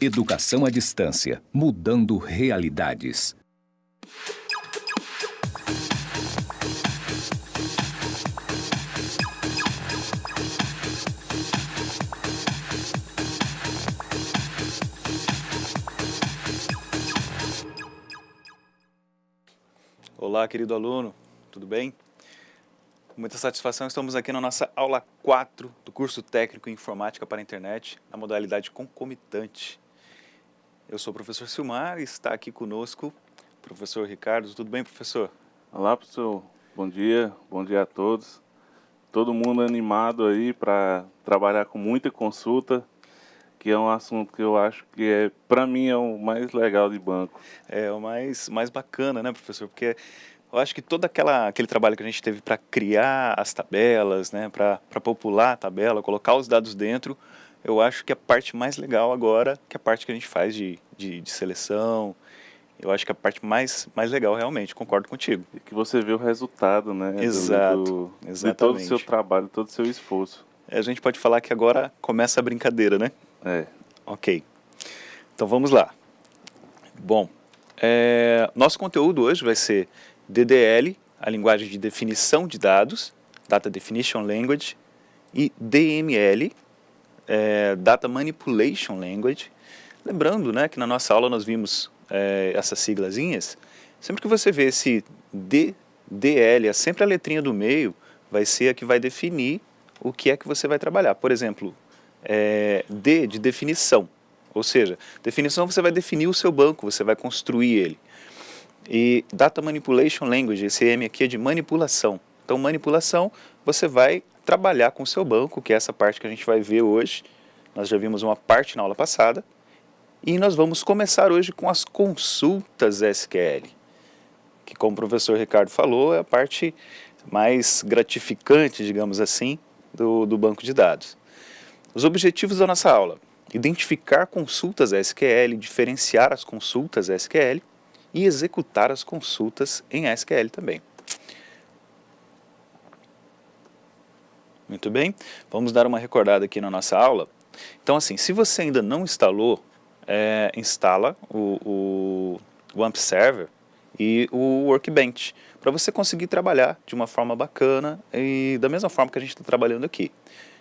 Educação à distância, mudando realidades. Olá, querido aluno, tudo bem? Com muita satisfação, estamos aqui na nossa aula 4 do curso técnico em informática para a internet, na modalidade concomitante. Eu sou o professor Silmar e está aqui conosco o professor Ricardo. Tudo bem, professor? Olá, professor. Bom dia a todos. Todo mundo animado aí para trabalhar com muita consulta, que é um assunto que eu acho que para mim é o mais legal de banco. É o mais bacana, né, professor? Porque eu acho que todo aquele trabalho que a gente teve para criar as tabelas, né, para popular a tabela, colocar os dados dentro, eu acho que a parte mais legal agora, que é a parte que a gente faz de seleção, eu acho que é a parte mais legal realmente, concordo contigo. E que você vê o resultado, né? Exato, de todo o seu trabalho, todo o seu esforço. A gente pode falar que agora começa a brincadeira, né? É. Ok. Então vamos lá. Bom, nosso conteúdo hoje vai ser DDL, a linguagem de definição de dados, Data Definition Language, e DML, Data Manipulation Language. Lembrando, né, que na nossa aula nós vimos essas siglazinhas. Sempre que você vê esse DDL, sempre a letrinha do meio vai ser a que vai definir o que é que você vai trabalhar. Por exemplo, D de definição, ou seja, definição você vai definir o seu banco, você vai construir ele. E Data Manipulation Language, esse M aqui é de manipulação. Então, manipulação, você vai trabalhar com o seu banco, que é essa parte que a gente vai ver hoje. Nós já vimos uma parte na aula passada. E nós vamos começar hoje com as consultas SQL, que, como o professor Ricardo falou, é a parte mais gratificante, digamos assim, do banco de dados. Os objetivos da nossa aula: identificar consultas SQL, diferenciar as consultas SQL e executar as consultas em SQL também. Muito bem, vamos dar uma recordada aqui na nossa aula. Então, assim, se você ainda não instalou, instala o AMP Server e o Workbench, para você conseguir trabalhar de uma forma bacana e da mesma forma que a gente está trabalhando aqui.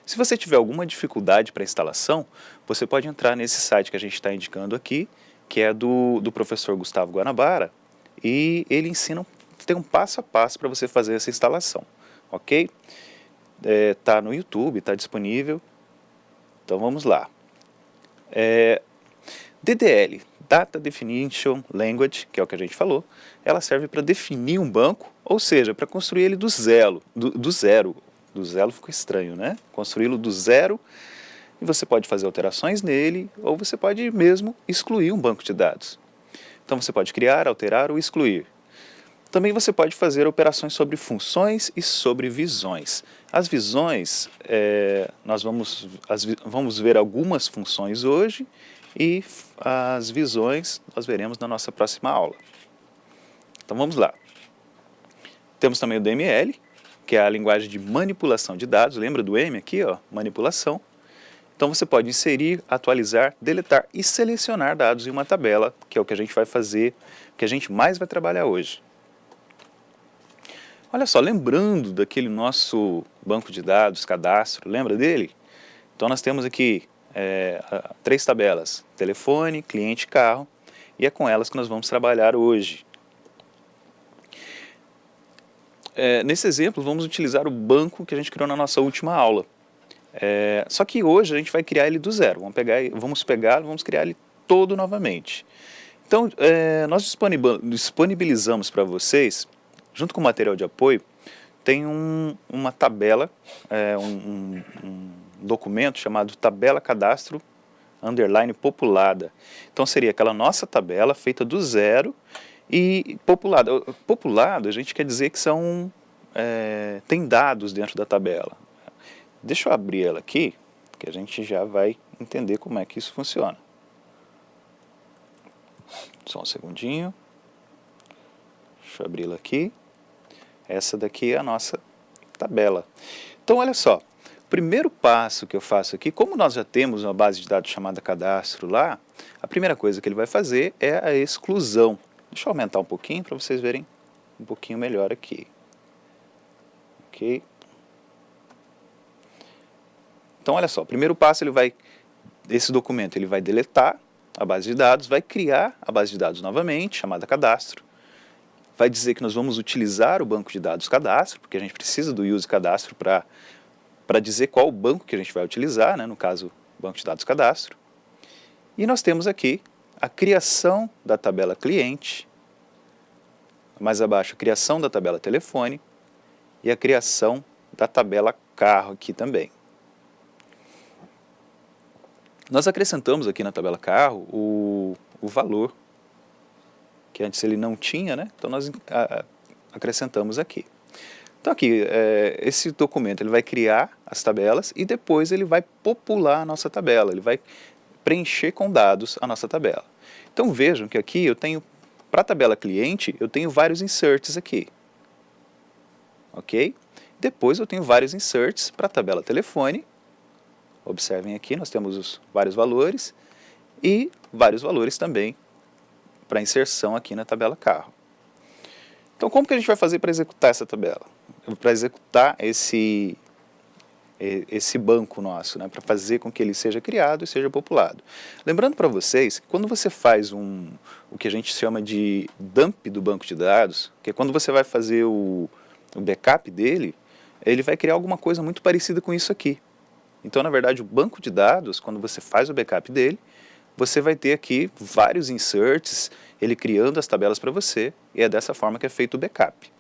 Se você tiver alguma dificuldade para instalação, você pode entrar nesse site que a gente está indicando aqui, que é do professor Gustavo Guanabara, e ele ensina, tem um passo a passo para você fazer essa instalação, ok? Tá no YouTube, está disponível, então vamos lá. DDL, Data Definition Language, que é o que a gente falou, ela serve para definir um banco, ou seja, para construir ele do zero. Do zero ficou estranho, né? Construí-lo do zero, e você pode fazer alterações nele, ou você pode mesmo excluir um banco de dados. Então você pode criar, alterar ou excluir. Também você pode fazer operações sobre funções e sobre visões. As visões, nós vamos ver algumas funções hoje, e as visões nós veremos na nossa próxima aula. Então vamos lá. Temos também o DML, que é a linguagem de manipulação de dados. Lembra do M aqui, ó, manipulação. Então você pode inserir, atualizar, deletar e selecionar dados em uma tabela, que é o que a gente vai fazer, que a gente mais vai trabalhar hoje. Olha só, lembrando daquele nosso banco de dados, cadastro, lembra dele? Então nós temos aqui 3 tabelas: telefone, cliente e carro, e é com elas que nós vamos trabalhar hoje. Nesse exemplo, vamos utilizar o banco que a gente criou na nossa última aula. Só que hoje a gente vai criar ele do zero. Vamos criar ele todo novamente. Então, nós disponibilizamos para vocês, junto com o material de apoio, tem uma tabela, um documento chamado Tabela Cadastro _ Populada. Então seria aquela nossa tabela feita do zero e populada. Populado a gente quer dizer que tem dados dentro da tabela. Deixa eu abrir ela aqui, que a gente já vai entender como é que isso funciona. Só um segundinho. Deixa eu abrir ela aqui. Essa daqui é a nossa tabela. Então olha só, primeiro passo que eu faço aqui, como nós já temos uma base de dados chamada cadastro lá, a primeira coisa que ele vai fazer é a exclusão. Deixa eu aumentar um pouquinho para vocês verem um pouquinho melhor aqui. Ok? Então, olha só, o primeiro passo, esse documento ele vai deletar a base de dados, vai criar a base de dados novamente, chamada cadastro, vai dizer que nós vamos utilizar o banco de dados cadastro, porque a gente precisa do use cadastro para dizer qual o banco que a gente vai utilizar, né? No caso, o banco de dados cadastro. E nós temos aqui a criação da tabela cliente, mais abaixo a criação da tabela telefone e a criação da tabela carro aqui também. Nós acrescentamos aqui na tabela carro o valor, que antes ele não tinha, né? Então nós acrescentamos aqui. Então aqui, esse documento ele vai criar as tabelas e depois ele vai popular a nossa tabela, ele vai preencher com dados a nossa tabela. Então vejam que aqui eu tenho, para a tabela cliente, eu tenho vários inserts aqui. Ok? Depois eu tenho vários inserts para a tabela telefone. Observem aqui, nós temos os vários valores e vários valores também para inserção aqui na tabela carro. Então, como que a gente vai fazer para executar essa tabela? Para executar esse banco nosso, né? Para fazer com que ele seja criado e seja populado. Lembrando para vocês que quando você faz o que a gente chama de dump do banco de dados, que é quando você vai fazer o backup dele, ele vai criar alguma coisa muito parecida com isso aqui. Então, na verdade, o banco de dados, quando você faz o backup dele, você vai ter aqui vários inserts, ele criando as tabelas para você, e é dessa forma que é feito o backup.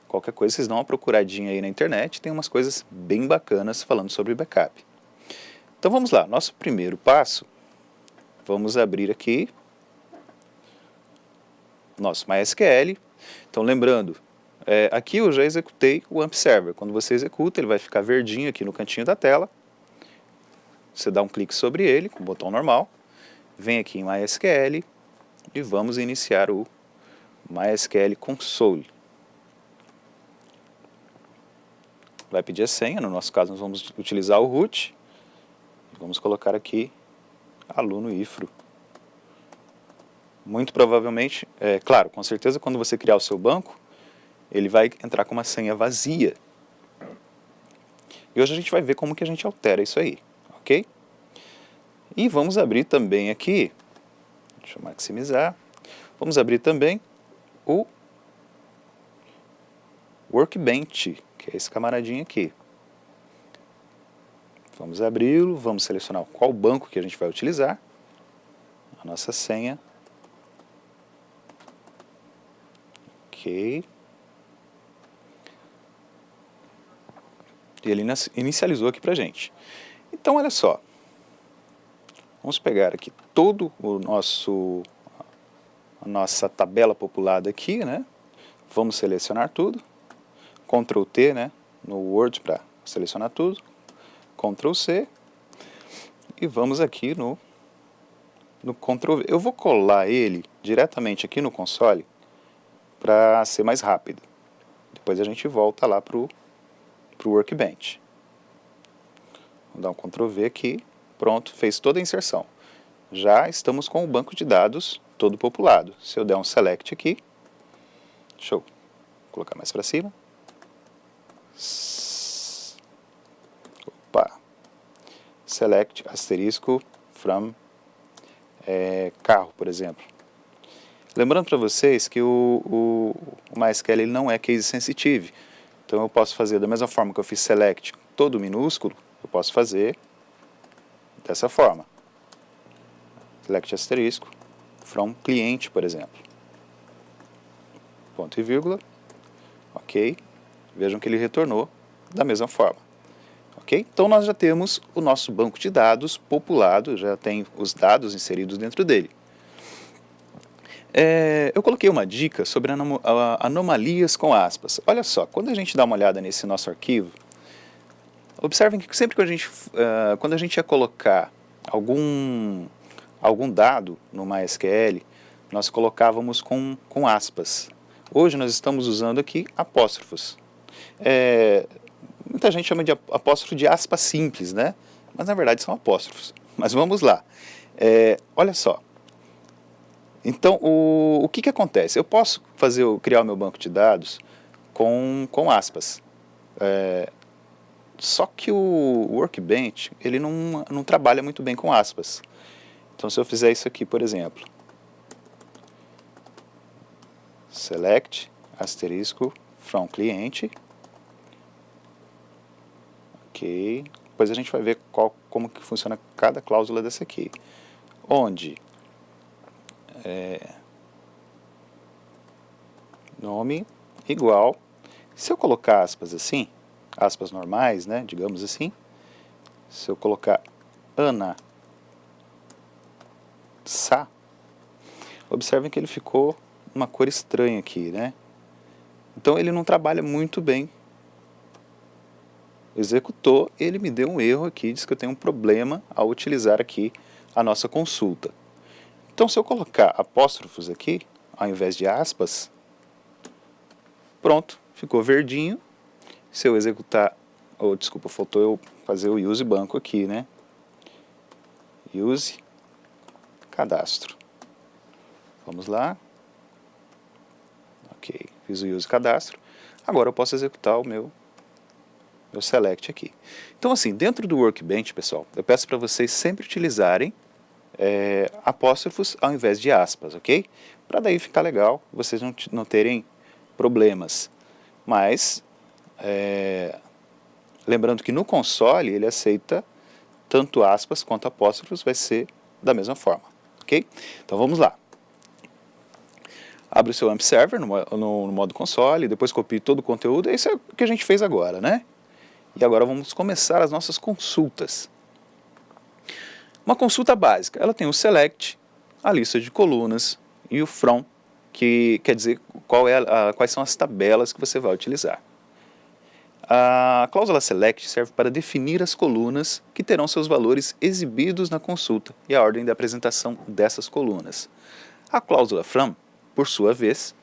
Qualquer coisa, vocês dão uma procuradinha aí na internet, tem umas coisas bem bacanas falando sobre backup. Então vamos lá, nosso primeiro passo, vamos abrir aqui nosso MySQL. Então lembrando, aqui eu já executei o AMP Server. Quando você executa, ele vai ficar verdinho aqui no cantinho da tela. Você dá um clique sobre ele, com o botão normal, vem aqui em MySQL e vamos iniciar o MySQL Console. Vai pedir a senha, no nosso caso nós vamos utilizar o root, vamos colocar aqui aluno ifro. Muito provavelmente, claro, com certeza quando você criar o seu banco, ele vai entrar com uma senha vazia. E hoje a gente vai ver como que a gente altera isso aí, ok? E vamos abrir também aqui, deixa eu maximizar, vamos abrir também o Workbench, que é esse camaradinho aqui. Vamos abri-lo, vamos selecionar qual banco que a gente vai utilizar, a nossa senha. Ok. E ele inicializou aqui pra gente. Então, olha só. Vamos pegar aqui todo a nossa tabela populada aqui, né? Vamos selecionar tudo. Ctrl T, né? No Word para selecionar tudo. Ctrl C. E vamos aqui no Ctrl V. Eu vou colar ele diretamente aqui no console para ser mais rápido. Depois a gente volta lá para o Workbench. Vou dar um Ctrl V aqui. Pronto, fez toda a inserção. Já estamos com o banco de dados todo populado. Se eu der um Select aqui, deixa eu colocar mais para cima. Opa! Select asterisco from carro, por exemplo. Lembrando para vocês que o MySQL ele não é case sensitive. Então eu posso fazer da mesma forma que eu fiz select todo minúsculo, eu posso fazer dessa forma. Select asterisco from cliente, por exemplo. Ponto e vírgula. Ok. Vejam que ele retornou da mesma forma. Ok? Então nós já temos o nosso banco de dados populado, já tem os dados inseridos dentro dele. Eu coloquei uma dica sobre anomalias com aspas. Olha só, quando a gente dá uma olhada nesse nosso arquivo, observem que sempre que quando a gente ia colocar algum dado no MySQL, nós colocávamos com aspas. Hoje nós estamos usando aqui apóstrofos. Muita gente chama de apóstrofo de aspas simples, né? Mas na verdade são apóstrofos. Mas vamos lá. Olha só. Então, o que acontece? Eu posso criar o meu banco de dados com aspas. Só que o Workbench, ele não trabalha muito bem com aspas. Então, se eu fizer isso aqui, por exemplo, select, asterisco, from cliente, ok, depois a gente vai ver como que funciona cada cláusula dessa aqui, onde nome igual, se eu colocar aspas assim, aspas normais, né, digamos assim, se eu colocar Ana Sá, observem que ele ficou uma cor estranha aqui, né? Então ele não trabalha muito bem. Executou, ele me deu um erro aqui, diz que eu tenho um problema ao utilizar aqui a nossa consulta. Então se eu colocar apóstrofos aqui, ao invés de aspas, pronto, ficou verdinho. Se eu executar, desculpa, faltou eu fazer o use banco aqui, né? Use cadastro. Vamos lá. Ok, fiz o use cadastro. Agora eu posso executar o meu select aqui. Então assim, dentro do Workbench, pessoal, eu peço para vocês sempre utilizarem apóstrofos ao invés de aspas, ok? Para daí ficar legal, vocês não terem problemas. Mas, lembrando que no console ele aceita tanto aspas quanto apóstrofos, vai ser da mesma forma, ok? Então vamos lá. Abre o seu AMP Server no modo console, depois copie todo o conteúdo, isso é o que a gente fez agora, né? E agora vamos começar as nossas consultas. Uma consulta básica, ela tem o select, a lista de colunas e o from, que quer dizer quais são as tabelas que você vai utilizar. A cláusula select serve para definir as colunas que terão seus valores exibidos na consulta e a ordem de apresentação dessas colunas. A cláusula from, por sua vez,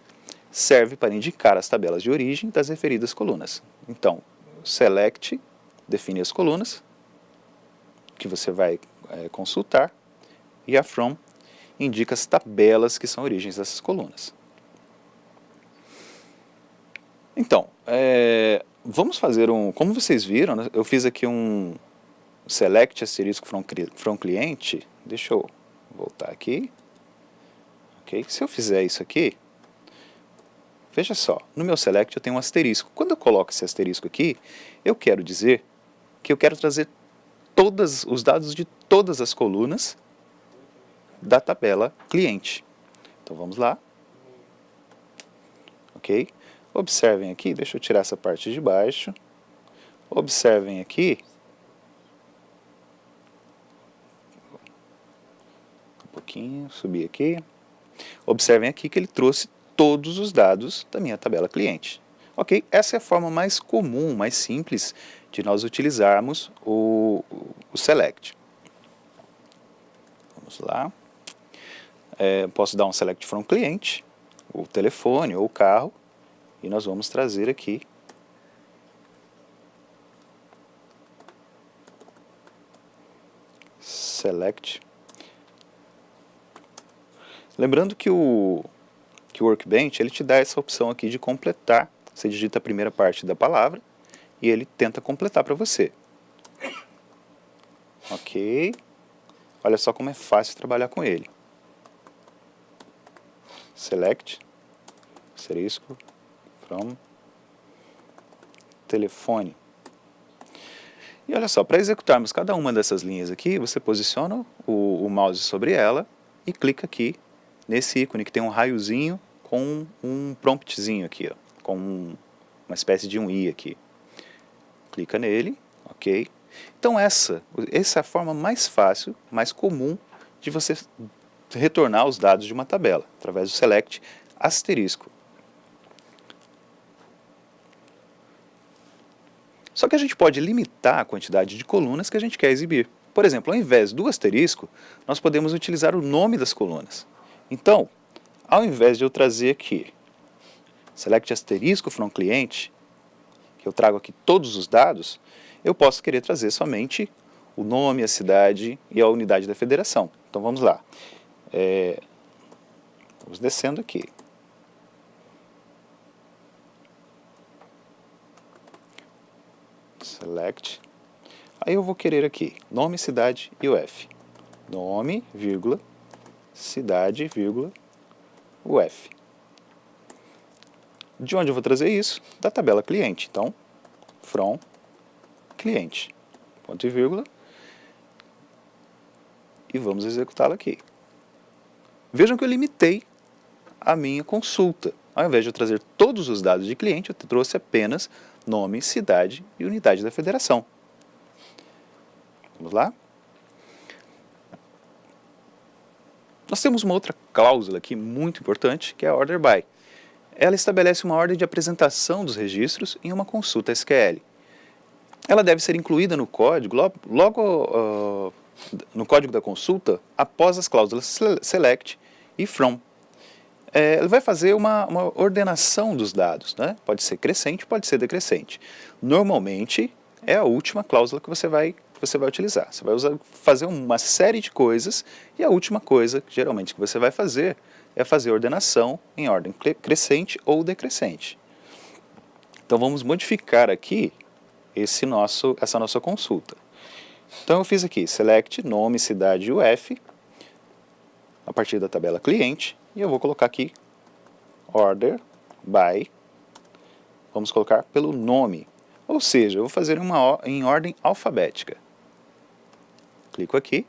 serve para indicar as tabelas de origem das referidas colunas. Então, select define as colunas que você vai consultar e a from indica as tabelas que são origens dessas colunas. Então, vamos fazer como vocês viram, né, eu fiz aqui um select asterisco from cliente. Deixa eu voltar aqui. Okay. Se eu fizer isso aqui, veja só, no meu select eu tenho um asterisco. Quando eu coloco esse asterisco aqui, eu quero dizer que eu quero trazer os dados de todas as colunas da tabela cliente. Então vamos lá. Ok? Observem aqui, deixa eu tirar essa parte de baixo. Observem aqui. Um pouquinho, subir aqui. Observem aqui que ele trouxe todos os dados da minha tabela cliente. Ok? Essa é a forma mais comum, mais simples de nós utilizarmos o select. Vamos lá. Posso dar um select from cliente, o telefone ou o carro, e nós vamos trazer aqui select. Lembrando que o Workbench ele te dá essa opção aqui de completar. Você digita a primeira parte da palavra e ele tenta completar para você. Ok. Olha só como é fácil trabalhar com ele. Select, asterisco, from, telefone. E olha só, para executarmos cada uma dessas linhas aqui, você posiciona o mouse sobre ela e clica aqui nesse ícone que tem um raiozinho com um promptzinho aqui, ó, com uma espécie de um i aqui. Clica nele, ok? Então essa é a forma mais fácil, mais comum de você retornar os dados de uma tabela, através do select asterisco. Só que a gente pode limitar a quantidade de colunas que a gente quer exibir. Por exemplo, ao invés do asterisco, nós podemos utilizar o nome das colunas. Então, ao invés de eu trazer aqui select asterisco from cliente, que eu trago aqui todos os dados, eu posso querer trazer somente o nome, a cidade e a unidade da federação. Então vamos lá. Vamos descendo aqui. Select. Aí eu vou querer aqui nome, cidade e UF. Nome, vírgula, cidade, vírgula, UF. De onde eu vou trazer isso? Da tabela cliente. Então, from cliente, ponto e vírgula, e vamos executá-la aqui. Vejam que eu limitei a minha consulta. Ao invés de eu trazer todos os dados de cliente, eu trouxe apenas nome, cidade e unidade da federação. Vamos lá? Nós temos uma outra cláusula aqui muito importante, que é a order by. Ela estabelece uma ordem de apresentação dos registros em uma consulta SQL. Ela deve ser incluída no código, logo no código da consulta, após as cláusulas select e from. Ele vai fazer uma ordenação dos dados, né? Pode ser crescente, pode ser decrescente. Normalmente, é a última cláusula que você vai utilizar. Você vai fazer uma série de coisas e a última coisa, geralmente, que você vai fazer é fazer ordenação em ordem crescente ou decrescente. Então, vamos modificar aqui essa nossa consulta. Então, eu fiz aqui, select, nome, cidade e UF, a partir da tabela cliente, e eu vou colocar aqui, order by, vamos colocar pelo nome, ou seja, eu vou fazer em ordem alfabética. Clico aqui,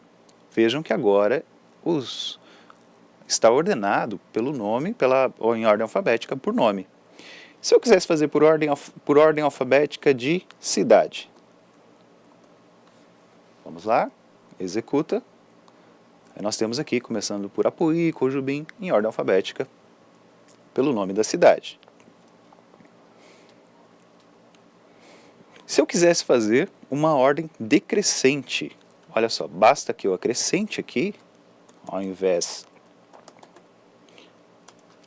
vejam que agora está ordenado pelo nome, ou em ordem alfabética por nome. Se eu quisesse fazer por ordem alfabética de cidade, vamos lá, executa. Aí nós temos aqui, começando por Apuí, Cojubim, em ordem alfabética, pelo nome da cidade. Se eu quisesse fazer uma ordem decrescente, olha só, basta que eu acrescente aqui, ao invés...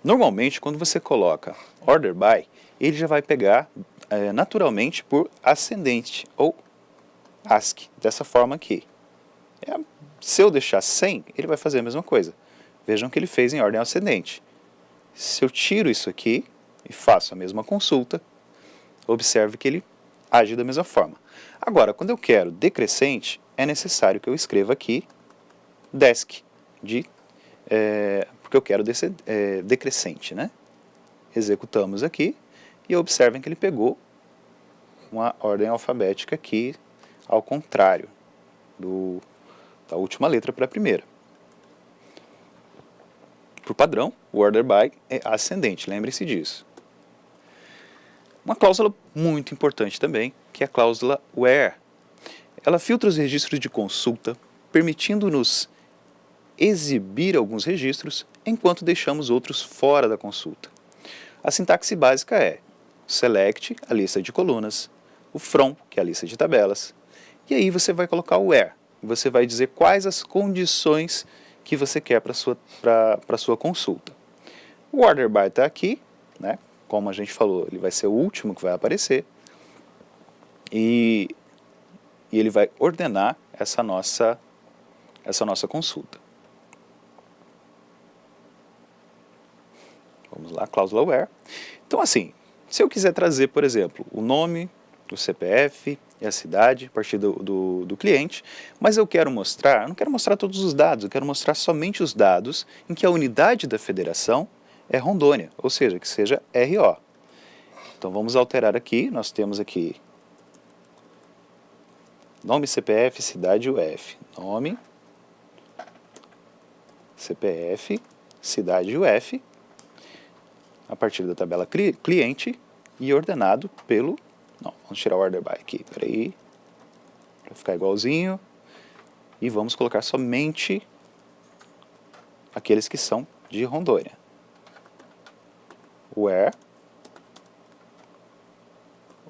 Normalmente, quando você coloca order by, ele já vai pegar naturalmente por ascendente, ou ASCII, dessa forma aqui. Se eu deixar sem, ele vai fazer a mesma coisa. Vejam que ele fez em ordem ascendente. Se eu tiro isso aqui e faço a mesma consulta, observe que ele age da mesma forma. Agora, quando eu quero decrescente, é necessário que eu escreva aqui desc, porque eu quero decrescente, né? Executamos aqui e observem que ele pegou uma ordem alfabética aqui ao contrário da última letra para a primeira. Por padrão, o order by é ascendente, lembre-se disso. Uma cláusula muito importante também, que é a cláusula where. Ela filtra os registros de consulta, permitindo-nos exibir alguns registros, enquanto deixamos outros fora da consulta. A sintaxe básica é select, a lista de colunas, o from, que é a lista de tabelas, e aí você vai colocar o where. Você vai dizer quais as condições que você quer para a sua consulta. O order by está aqui, né? Como a gente falou, ele vai ser o último que vai aparecer, e ele vai ordenar essa nossa consulta. Vamos lá, cláusula where. Então, assim, se eu quiser trazer, por exemplo, o nome, o CPF e a cidade a partir do cliente, mas eu não quero mostrar todos os dados, eu quero mostrar somente os dados em que a unidade da federação é Rondônia, ou seja, que seja RO. Então, vamos alterar aqui, nós temos aqui nome, CPF, cidade, UF. Nome, CPF, cidade, UF, a partir da tabela cliente e ordenado pelo... Não, vamos tirar o order by aqui, peraí, para ficar igualzinho. E vamos colocar somente aqueles que são de Rondônia. Where,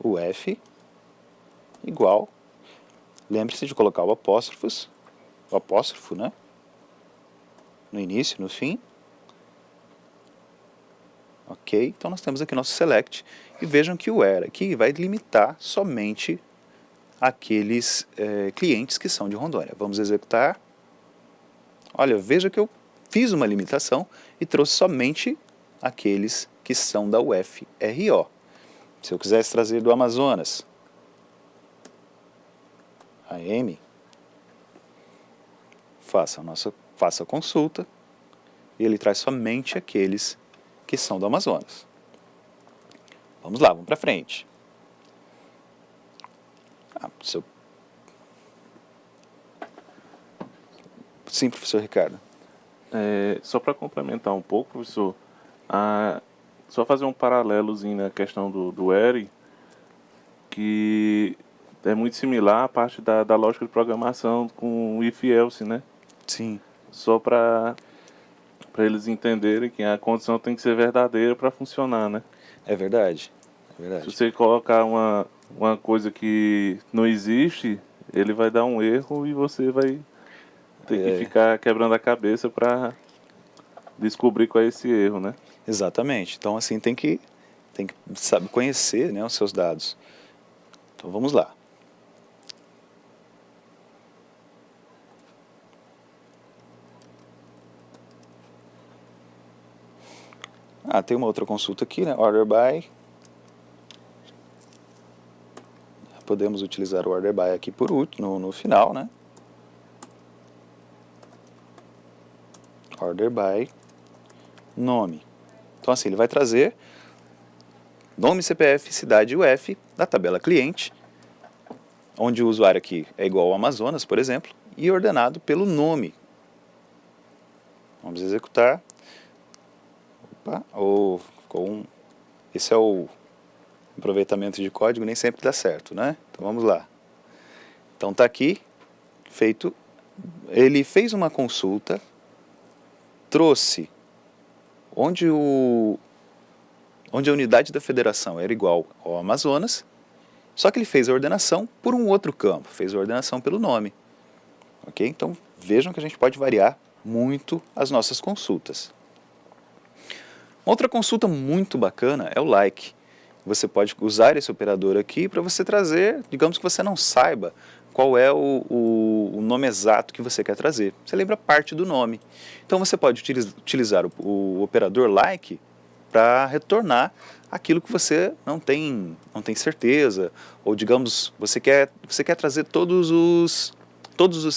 UF, igual, lembre-se de colocar o apóstrofo, né? No início, no fim. Ok? Então nós temos aqui nosso select e vejam que o where aqui vai limitar somente aqueles clientes que são de Rondônia. Vamos executar. Olha, veja que eu fiz uma limitação e trouxe somente aqueles que são da UFRO. Se eu quisesse trazer do Amazonas, AM, faça a consulta e ele traz somente aqueles que são do Amazonas. Vamos lá, vamos para frente. Sim, professor Ricardo. Só para complementar um pouco, professor, só fazer um paralelozinho na questão do ERI, que é muito similar à parte da lógica de programação com o if-else, né? Sim. Só para eles entenderem que a condição tem que ser verdadeira para funcionar, né? É verdade. Se você colocar uma coisa que não existe, ele vai dar um erro e você vai ter que ficar quebrando a cabeça para descobrir qual é esse erro, né? Exatamente. Então, assim, tem que saber conhecer, né, os seus dados. Então, vamos lá. Tem uma outra consulta aqui, né? Order by. Podemos utilizar o order by aqui por último, no final, né? Order by nome. Então, assim, ele vai trazer nome, CPF, cidade e UF da tabela cliente, onde o usuário aqui é igual ao Amazonas, por exemplo, e ordenado pelo nome. Vamos executar. Esse é o aproveitamento de código, nem sempre dá certo, né? Então vamos lá. Então está aqui, feito. Ele fez uma consulta, trouxe onde a unidade da federação era igual ao Amazonas, só que ele fez a ordenação por um outro campo, fez a ordenação pelo nome. Ok? Então vejam que a gente pode variar muito as nossas consultas. Outra consulta muito bacana é o like. Você pode usar esse operador aqui para você trazer, digamos que você não saiba qual é o nome exato que você quer trazer. Você lembra parte do nome. Então você pode utilizar o operador like para retornar aquilo que você não tem certeza, ou digamos, você quer trazer todos os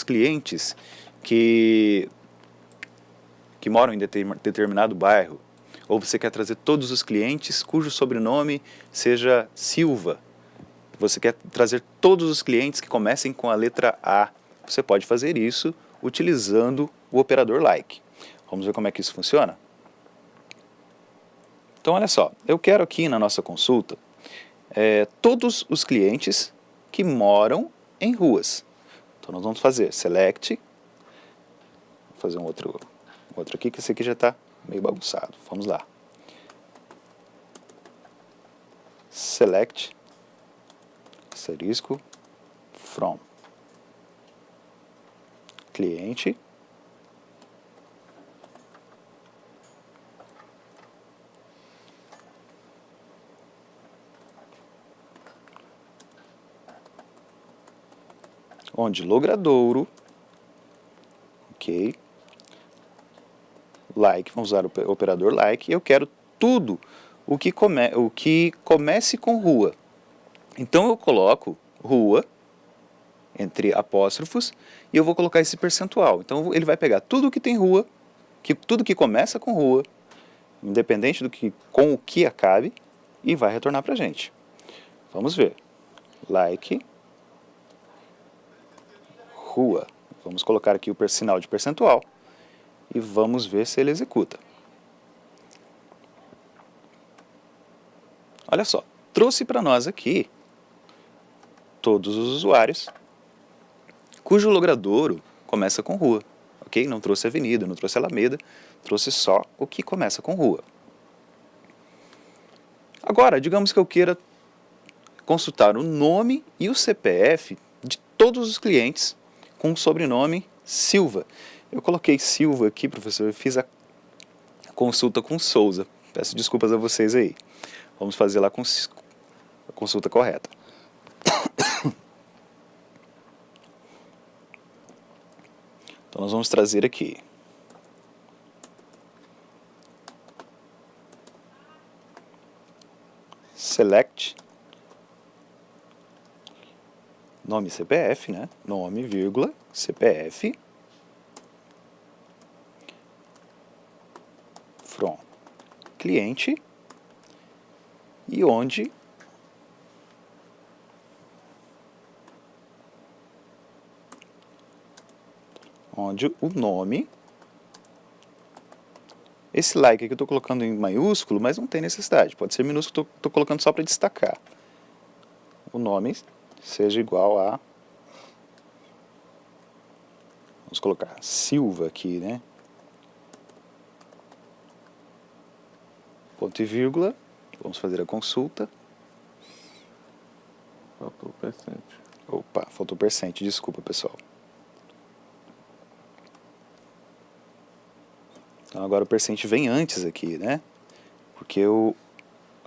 clientes que moram em determinado bairro, ou você quer trazer todos os clientes cujo sobrenome seja Silva. Você quer trazer todos os clientes que comecem com a letra A. Você pode fazer isso utilizando o operador like. Vamos ver como é que isso funciona? Então, olha só, eu quero aqui na nossa consulta todos os clientes que moram em ruas. Então, nós vamos fazer select, vou fazer um outro aqui, que esse aqui já está meio bagunçado. Vamos lá. Select, asterisco, from, cliente, onde logradouro, ok, like, vamos usar o operador like, e eu quero tudo o que comece com rua. Então eu coloco rua, entre apóstrofos, e eu vou colocar esse percentual. Então ele vai pegar tudo que tem rua, tudo que começa com rua, independente com o que acabe, e vai retornar para a gente. Vamos ver. Like, rua. Vamos colocar aqui o sinal de percentual e vamos ver se ele executa. Olha só, trouxe para nós aqui todos os usuários cujo logradouro começa com rua, ok? Não trouxe avenida, não trouxe alameda, trouxe só o que começa com rua. Agora, digamos que eu queira consultar o nome e o CPF de todos os clientes com o sobrenome Silva. Eu coloquei Silva aqui, professor, eu fiz a consulta com Souza. Peço desculpas a vocês aí. Vamos fazer lá com a consulta correta. Então nós vamos trazer aqui select nome CPF, né? Nome, vírgula, CPF from cliente e onde o nome, esse like aqui eu estou colocando em maiúsculo, mas não tem necessidade, pode ser minúsculo, estou colocando só para destacar. O nome seja igual a, vamos colocar Silva aqui, né? Ponto e vírgula, vamos fazer a consulta. Faltou o percente. Opa, faltou o percente, desculpa pessoal. Então agora o percente vem antes aqui, né? Porque eu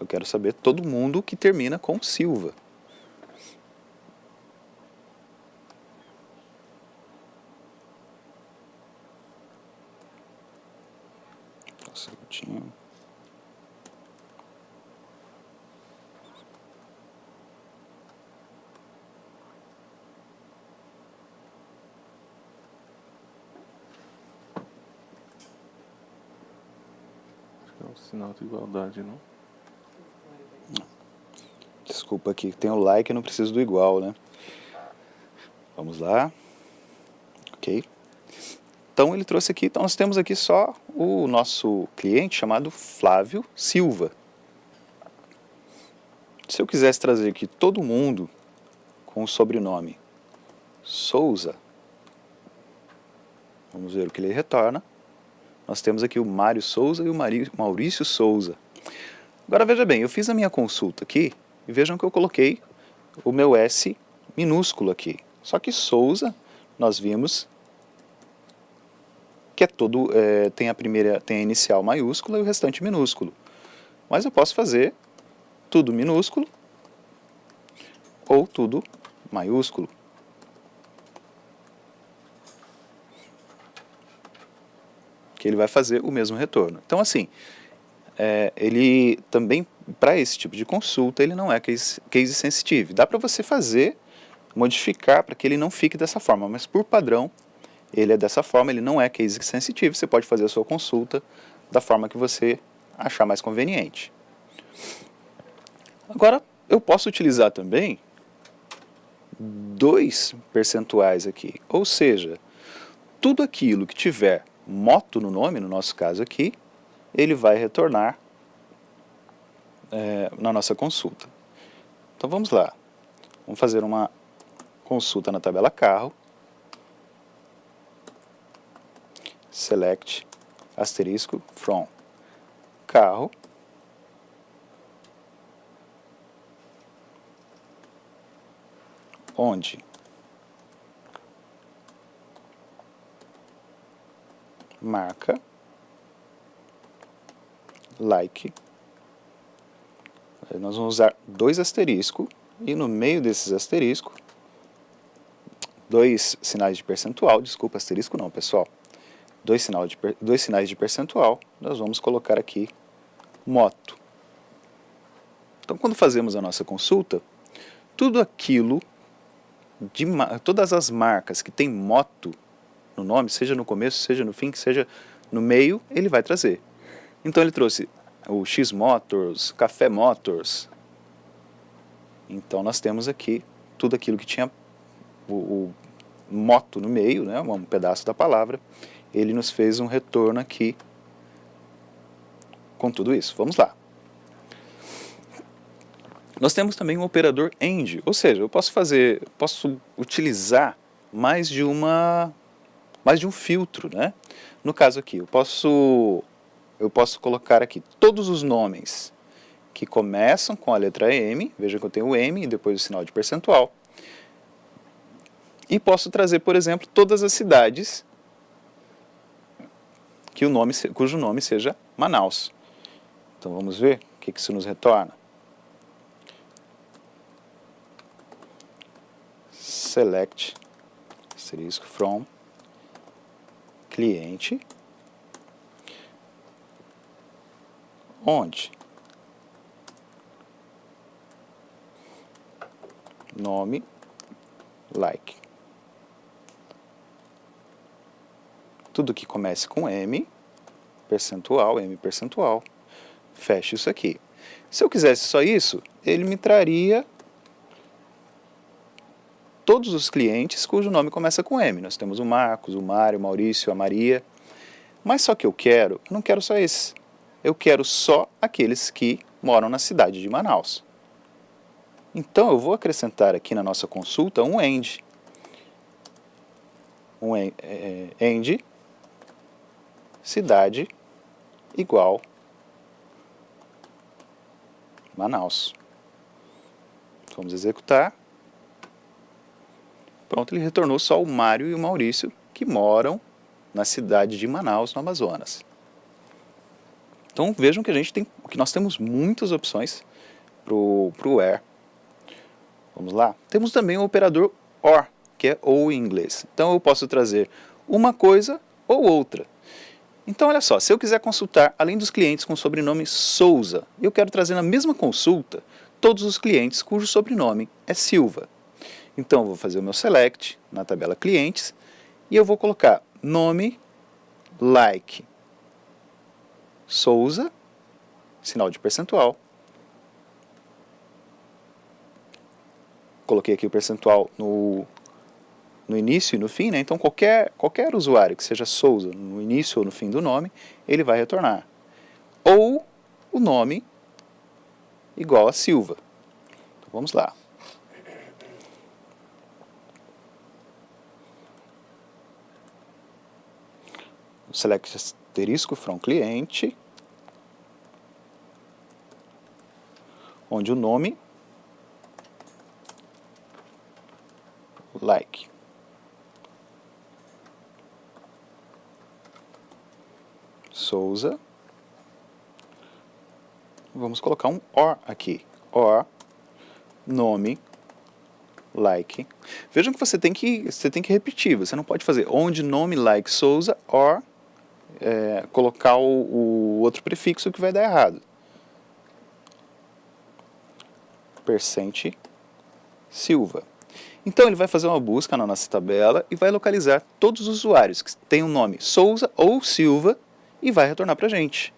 quero saber todo mundo que termina com Silva. Um segundinho. É um sinal de igualdade, não? Desculpa aqui, tem o like e não preciso do igual, né? Vamos lá. Ok. Então ele trouxe aqui, então nós temos aqui só o nosso cliente chamado Flávio Silva. Se eu quisesse trazer aqui todo mundo com o sobrenome Souza, vamos ver o que ele retorna. Nós temos aqui o Mário Souza e o Maurício Souza. Agora veja bem, eu fiz a minha consulta aqui e vejam que eu coloquei o meu S minúsculo aqui. Só que Souza, nós vimos que tem a inicial maiúscula e o restante minúsculo. Mas eu posso fazer tudo minúsculo ou tudo maiúsculo. Que ele vai fazer o mesmo retorno. Então, assim, ele também, para esse tipo de consulta, ele não é case sensitive. Dá para você fazer, modificar para que ele não fique dessa forma, mas por padrão, ele é dessa forma, ele não é case sensitive. Você pode fazer a sua consulta da forma que você achar mais conveniente. Agora, eu posso utilizar também 2 percentuais aqui, ou seja, tudo aquilo que tiver moto no nome, no nosso caso aqui, ele vai retornar na nossa consulta. Então vamos lá, vamos fazer uma consulta na tabela carro, select asterisco from carro, onde marca, like, nós vamos usar 2 asteriscos e no meio desses asteriscos, 2 sinais de percentual, desculpa, asterisco não pessoal, 2 sinais de percentual, nós vamos colocar aqui moto. Então quando fazemos a nossa consulta, tudo aquilo, todas as marcas que tem moto no nome, seja no começo, seja no fim, seja no meio, ele vai trazer. Então ele trouxe o X Motors, Café Motors. Então nós temos aqui tudo aquilo que tinha o moto no meio, né, um pedaço da palavra. Ele nos fez um retorno aqui com tudo isso. Vamos lá. Nós temos também um operador AND, ou seja, eu posso utilizar mais de um filtro, né? No caso aqui, eu posso colocar aqui todos os nomes que começam com a letra M, veja que eu tenho o M e depois o sinal de percentual, e posso trazer, por exemplo, todas as cidades cujo nome seja Manaus. Então vamos ver o que isso nos retorna. Select asterisco from cliente, onde nome like. Tudo que comece com M percentual, fecha isso aqui. Se eu quisesse só isso, ele me traria todos os clientes cujo nome começa com M. Nós temos o Marcos, o Mário, o Maurício, a Maria. Mas só que eu não quero só esses. Eu quero só aqueles que moram na cidade de Manaus. Então eu vou acrescentar aqui na nossa consulta um end. End cidade igual Manaus. Vamos executar. Pronto, ele retornou só o Mário e o Maurício, que moram na cidade de Manaus, no Amazonas. Então vejam que nós temos muitas opções para o where. Vamos lá? Temos também o operador OR, que é ou em inglês. Então eu posso trazer uma coisa ou outra. Então olha só, se eu quiser consultar, além dos clientes com o sobrenome Souza, eu quero trazer na mesma consulta todos os clientes cujo sobrenome é Silva. Então eu vou fazer o meu select na tabela clientes e eu vou colocar nome like Souza, sinal de percentual. Coloquei aqui o percentual no início e no fim, né? Então qualquer usuário que seja Souza no início ou no fim do nome, ele vai retornar. Ou o nome igual a Silva. Então vamos lá. Select asterisco from cliente, onde o nome like. Souza. Vamos colocar um OR aqui. OR, nome, like. Vejam que você tem que repetir. Você não pode fazer onde nome like Souza, OR, colocar o outro prefixo que vai dar errado. Percent Silva. Então ele vai fazer uma busca na nossa tabela e vai localizar todos os usuários que têm o nome Souza ou Silva e vai retornar para a gente.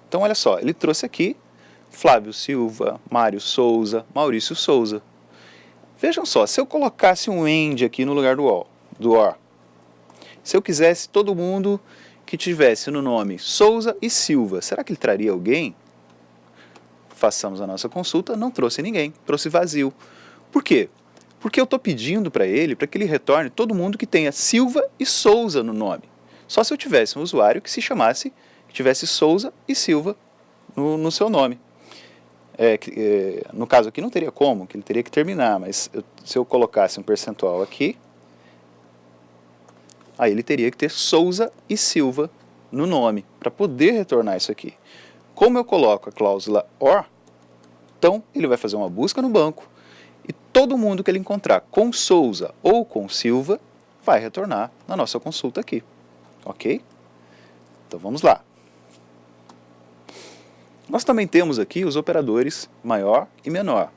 Então olha só, ele trouxe aqui Flávio Silva, Mário Souza, Maurício Souza. Vejam só, se eu colocasse um end aqui no lugar do OR, se eu quisesse todo mundo que tivesse no nome Souza e Silva, será que ele traria alguém? Façamos a nossa consulta, não trouxe ninguém, trouxe vazio. Por quê? Porque eu estou pedindo para que ele retorne todo mundo que tenha Silva e Souza no nome. Só se eu tivesse um usuário que tivesse Souza e Silva no seu nome. No caso aqui não teria como, que ele teria que terminar, mas se eu colocasse um percentual aqui, aí ele teria que ter Souza e Silva no nome, para poder retornar isso aqui. Como eu coloco a cláusula OR, então ele vai fazer uma busca no banco, e todo mundo que ele encontrar com Souza ou com Silva, vai retornar na nossa consulta aqui. Ok? Então vamos lá. Nós também temos aqui os operadores maior e menor.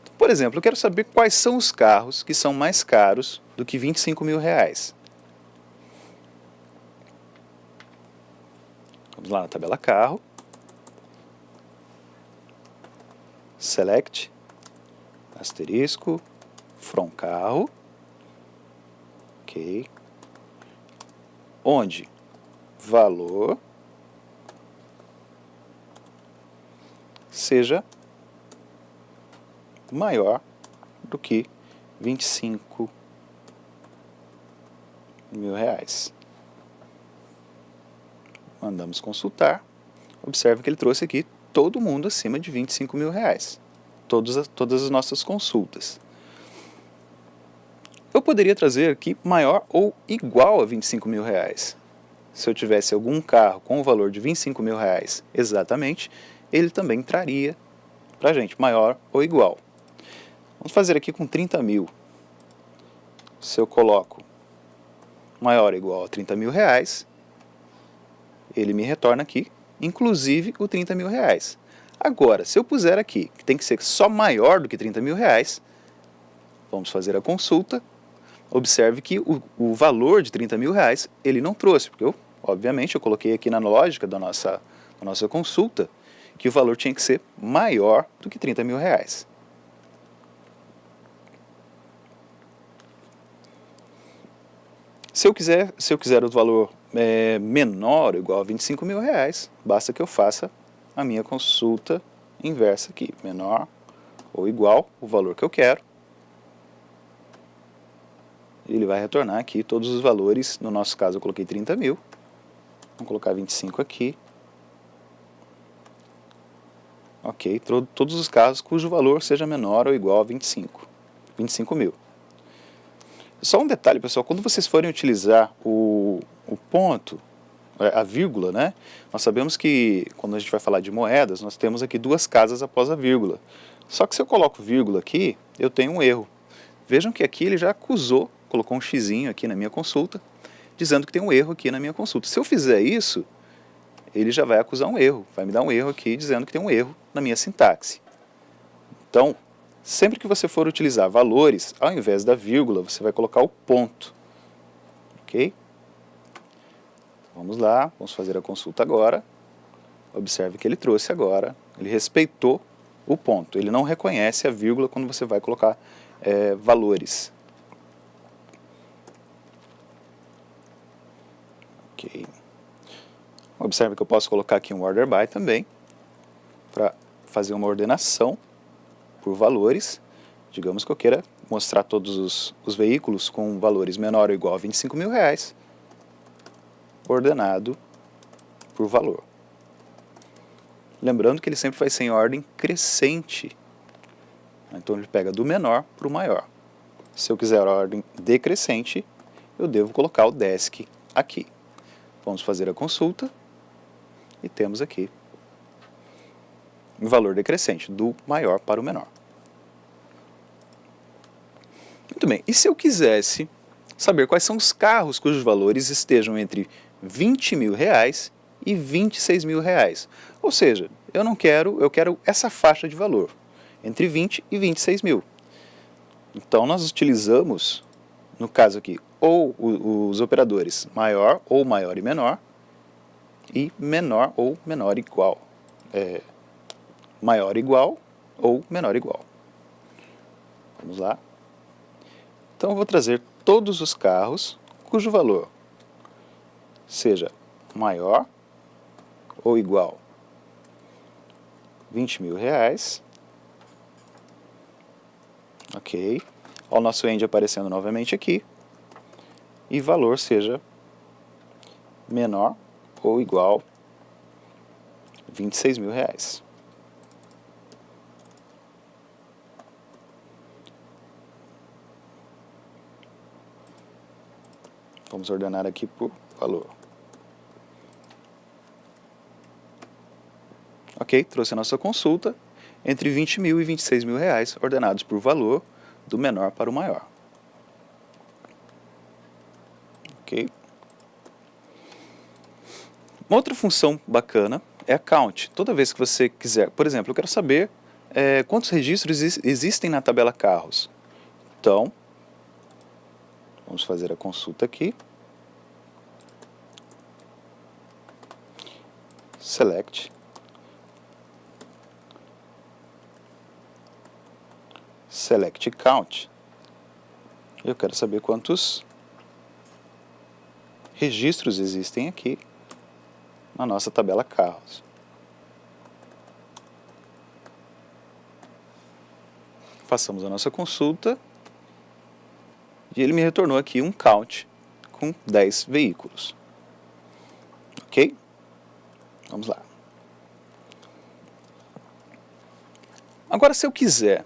Então, por exemplo, eu quero saber quais são os carros que são mais caros do que R$25.000. Vamos lá na tabela carro. Select, asterisco, from carro. Ok. Onde valor seja maior do que R$25.000. Mandamos consultar. Observe que ele trouxe aqui todo mundo acima de R$25.000. Todas as nossas consultas. Eu poderia trazer aqui maior ou igual a R$25.000. se eu tivesse algum carro com o valor de R$ 25.000 exatamente, ele também traria para a gente maior ou igual. Vamos fazer aqui com 30 mil. Se eu coloco maior ou igual a R$ 30.000, ele me retorna aqui, inclusive o R$ 30.000. Agora, se eu puser aqui, que tem que ser só maior do que R$ 30.000, vamos fazer a consulta. Observe que o valor de R$ 30.000 ele não trouxe, porque obviamente eu coloquei aqui na lógica da nossa consulta que o valor tinha que ser maior do que R$ 30.000. Se eu quiser o valor menor ou igual a R$ 25.000, basta que eu faça a minha consulta inversa aqui, menor ou igual o valor que eu quero. Ele vai retornar aqui todos os valores. No nosso caso eu coloquei 30 mil, vamos colocar 25 aqui. Ok, todos os casos cujo valor seja menor ou igual a 25 mil. Só um detalhe, pessoal, quando vocês forem utilizar o ponto, a vírgula, né? Nós sabemos que quando a gente vai falar de moedas, nós temos aqui duas casas após a vírgula. Só que se eu coloco vírgula aqui, eu tenho um erro. Vejam que aqui ele já acusou, colocou um xizinho aqui na minha consulta, dizendo que tem um erro aqui na minha consulta. Se eu fizer isso, ele já vai acusar um erro, vai me dar um erro aqui dizendo que tem um erro na minha sintaxe. Então, sempre que você for utilizar valores, ao invés da vírgula, você vai colocar o ponto. Ok? Vamos lá, vamos fazer a consulta agora. Observe que ele trouxe agora, ele respeitou o ponto. Ele não reconhece a vírgula quando você vai colocar valores. Ok. Observe que eu posso colocar aqui um order by também, para fazer uma ordenação por valores. Digamos que eu queira mostrar todos os veículos com valores menor ou igual a R$ 25.000, ordenado por valor. Lembrando que ele sempre vai ser em ordem crescente. Então ele pega do menor para o maior. Se eu quiser a ordem decrescente, eu devo colocar o desk aqui. Vamos fazer a consulta e temos aqui o valor decrescente, do maior para o menor. Muito bem, e se eu quisesse saber quais são os carros cujos valores estejam entre R$ 20.000 e R$ 26.000? Ou seja, eu quero essa faixa de valor, entre 20 e 26 mil. Então nós utilizamos, no caso aqui, ou os operadores maior ou maior e menor, e menor ou menor igual. Maior igual ou menor igual. Vamos lá. Então eu vou trazer todos os carros cujo valor seja maior ou igual a R$ 20.000. Ok. Olha o nosso end aparecendo novamente aqui. E valor seja menor ou igual a R$ 26.000. Vamos ordenar aqui por valor. Ok, trouxe a nossa consulta entre 20 mil e 26 mil reais, ordenados por valor do menor para o maior. Ok. Uma outra função bacana é a count. Toda vez que você quiser, por exemplo, eu quero saber quantos registros existem na tabela carros. Então, vamos fazer a consulta aqui. Select. Select count. Eu quero saber quantos registros existem aqui na nossa tabela carros. Façamos a nossa consulta e ele me retornou aqui um count com 10 veículos. Ok? Vamos lá. Agora, se eu quiser,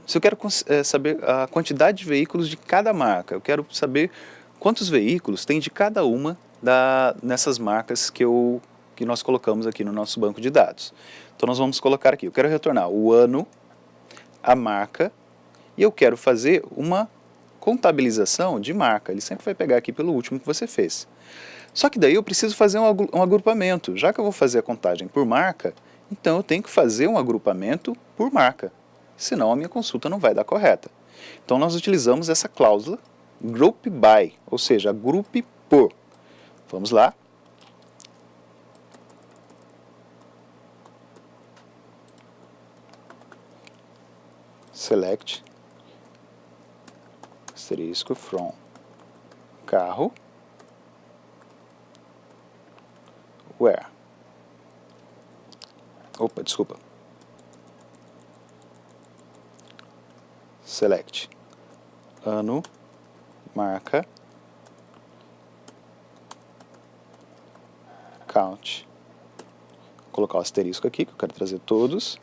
se eu quero saber a quantidade de veículos de cada marca, eu quero saber quantos veículos tem de cada uma nessas marcas que nós colocamos aqui no nosso banco de dados. Então nós vamos colocar aqui, eu quero retornar o ano, a marca, e eu quero fazer uma contabilização de marca. Ele sempre vai pegar aqui pelo último que você fez. Só que daí eu preciso fazer um agrupamento. Já que eu vou fazer a contagem por marca, então eu tenho que fazer um agrupamento por marca. Senão a minha consulta não vai dar correta. Então nós utilizamos essa cláusula group by, ou seja, agrupe por. Vamos lá. Select asterisco from carro where. Opa, desculpa. Select ano, marca, count. Vou colocar o asterisco aqui, que eu quero trazer todos.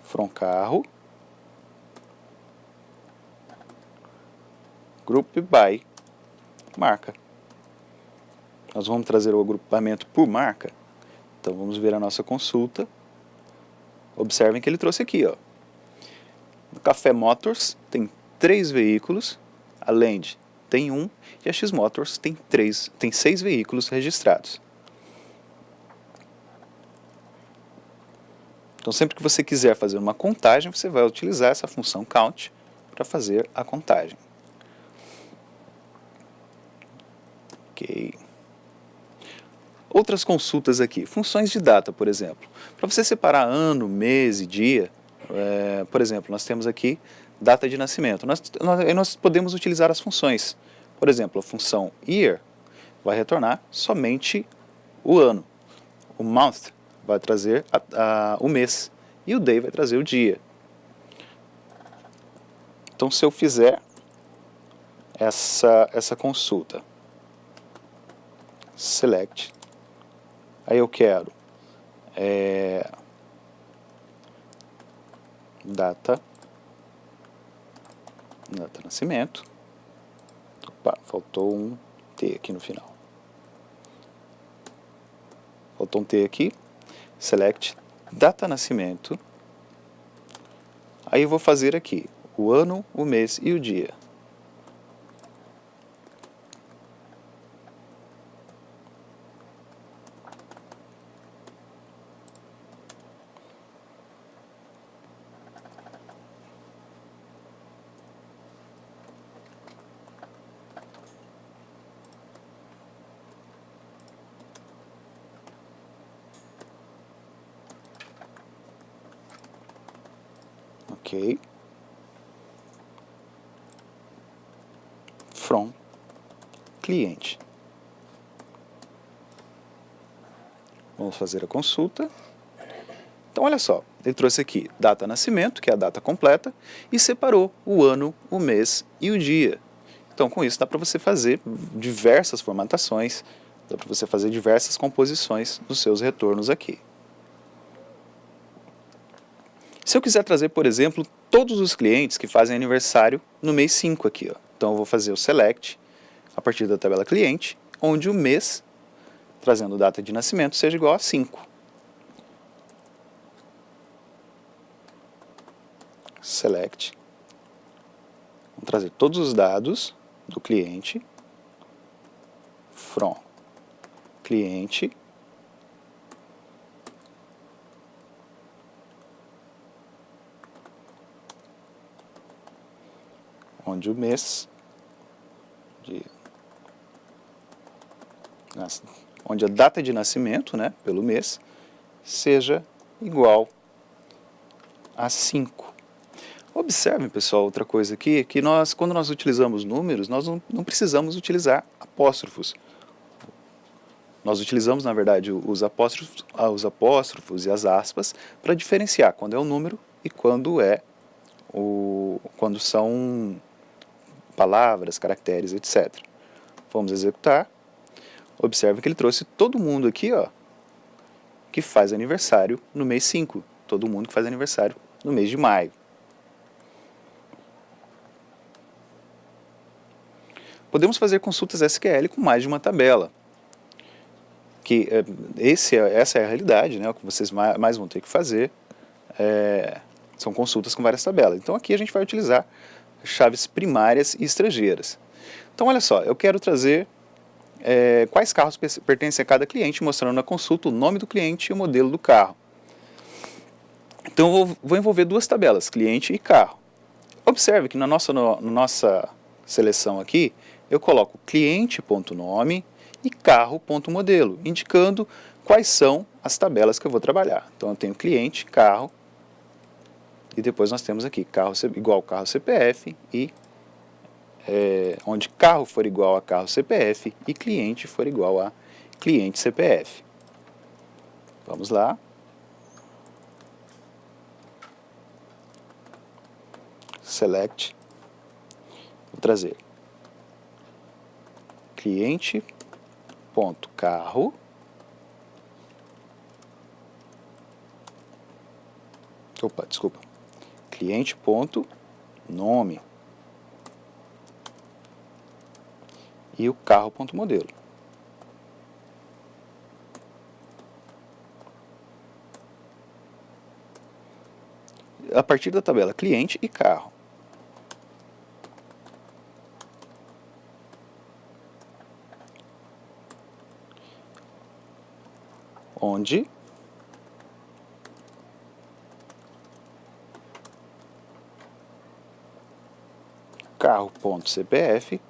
From carro, group by marca. Nós vamos trazer o agrupamento por marca. Então vamos ver a nossa consulta. Observem que ele trouxe aqui, ó. No Café Motors tem 3 veículos, a Land tem 1 e a X Motors tem 6 veículos registrados. Então sempre que você quiser fazer uma contagem, você vai utilizar essa função count para fazer a contagem. Ok. Outras consultas aqui, funções de data, por exemplo. Para você separar ano, mês e dia, por exemplo, nós temos aqui data de nascimento. Nós podemos utilizar as funções. Por exemplo, a função year vai retornar somente o ano. O month vai trazer o mês. E o day vai trazer o dia. Então, se eu fizer essa consulta, select, aí eu quero data nascimento. Opa, faltou um T aqui no final. Faltou um T aqui. Select data nascimento. Aí eu vou fazer aqui o ano, o mês e o dia. Ok. From cliente. Vamos fazer a consulta. Então, olha só, ele trouxe aqui data nascimento, que é a data completa, e separou o ano, o mês e o dia. Então, com isso, dá para você fazer diversas formatações, dá para você fazer diversas composições dos seus retornos aqui. Se eu quiser trazer, por exemplo, todos os clientes que fazem aniversário no mês 5 aqui, ó. Então eu vou fazer o select a partir da tabela cliente, onde o mês, trazendo data de nascimento, seja igual a 5. Select. Vamos trazer todos os dados do cliente, from cliente, onde o mês, onde a data de nascimento, né, pelo mês, seja igual a 5. Observem, pessoal, outra coisa aqui, que quando nós utilizamos números, nós não precisamos utilizar apóstrofos. Nós utilizamos, na verdade, os apóstrofos e as aspas para diferenciar quando é um número e quando são palavras, caracteres, etc. Vamos executar. Observe que ele trouxe todo mundo aqui, ó, que faz aniversário no mês 5. Todo mundo que faz aniversário no mês de maio. podemos fazer consultas SQL com mais de uma tabela. Essa é a realidade, né? O que vocês mais vão ter que fazer são consultas com várias tabelas. Então aqui a gente vai utilizar chaves primárias e estrangeiras. Então olha só, eu quero trazer quais carros pertencem a cada cliente, mostrando na consulta o nome do cliente e o modelo do carro. Então eu vou envolver duas tabelas, cliente e carro. Observe que na nossa seleção aqui, eu coloco cliente.nome e carro.modelo, indicando quais são as tabelas que eu vou trabalhar. Então eu tenho cliente, carro, e depois nós temos aqui carro igual carro CPF, e onde carro for igual a carro CPF e cliente for igual a cliente CPF. Vamos lá. Select, vou trazer cliente.carro, cliente.nome e o carro.modelo. A partir da tabela cliente e carro. Onde carro.cpf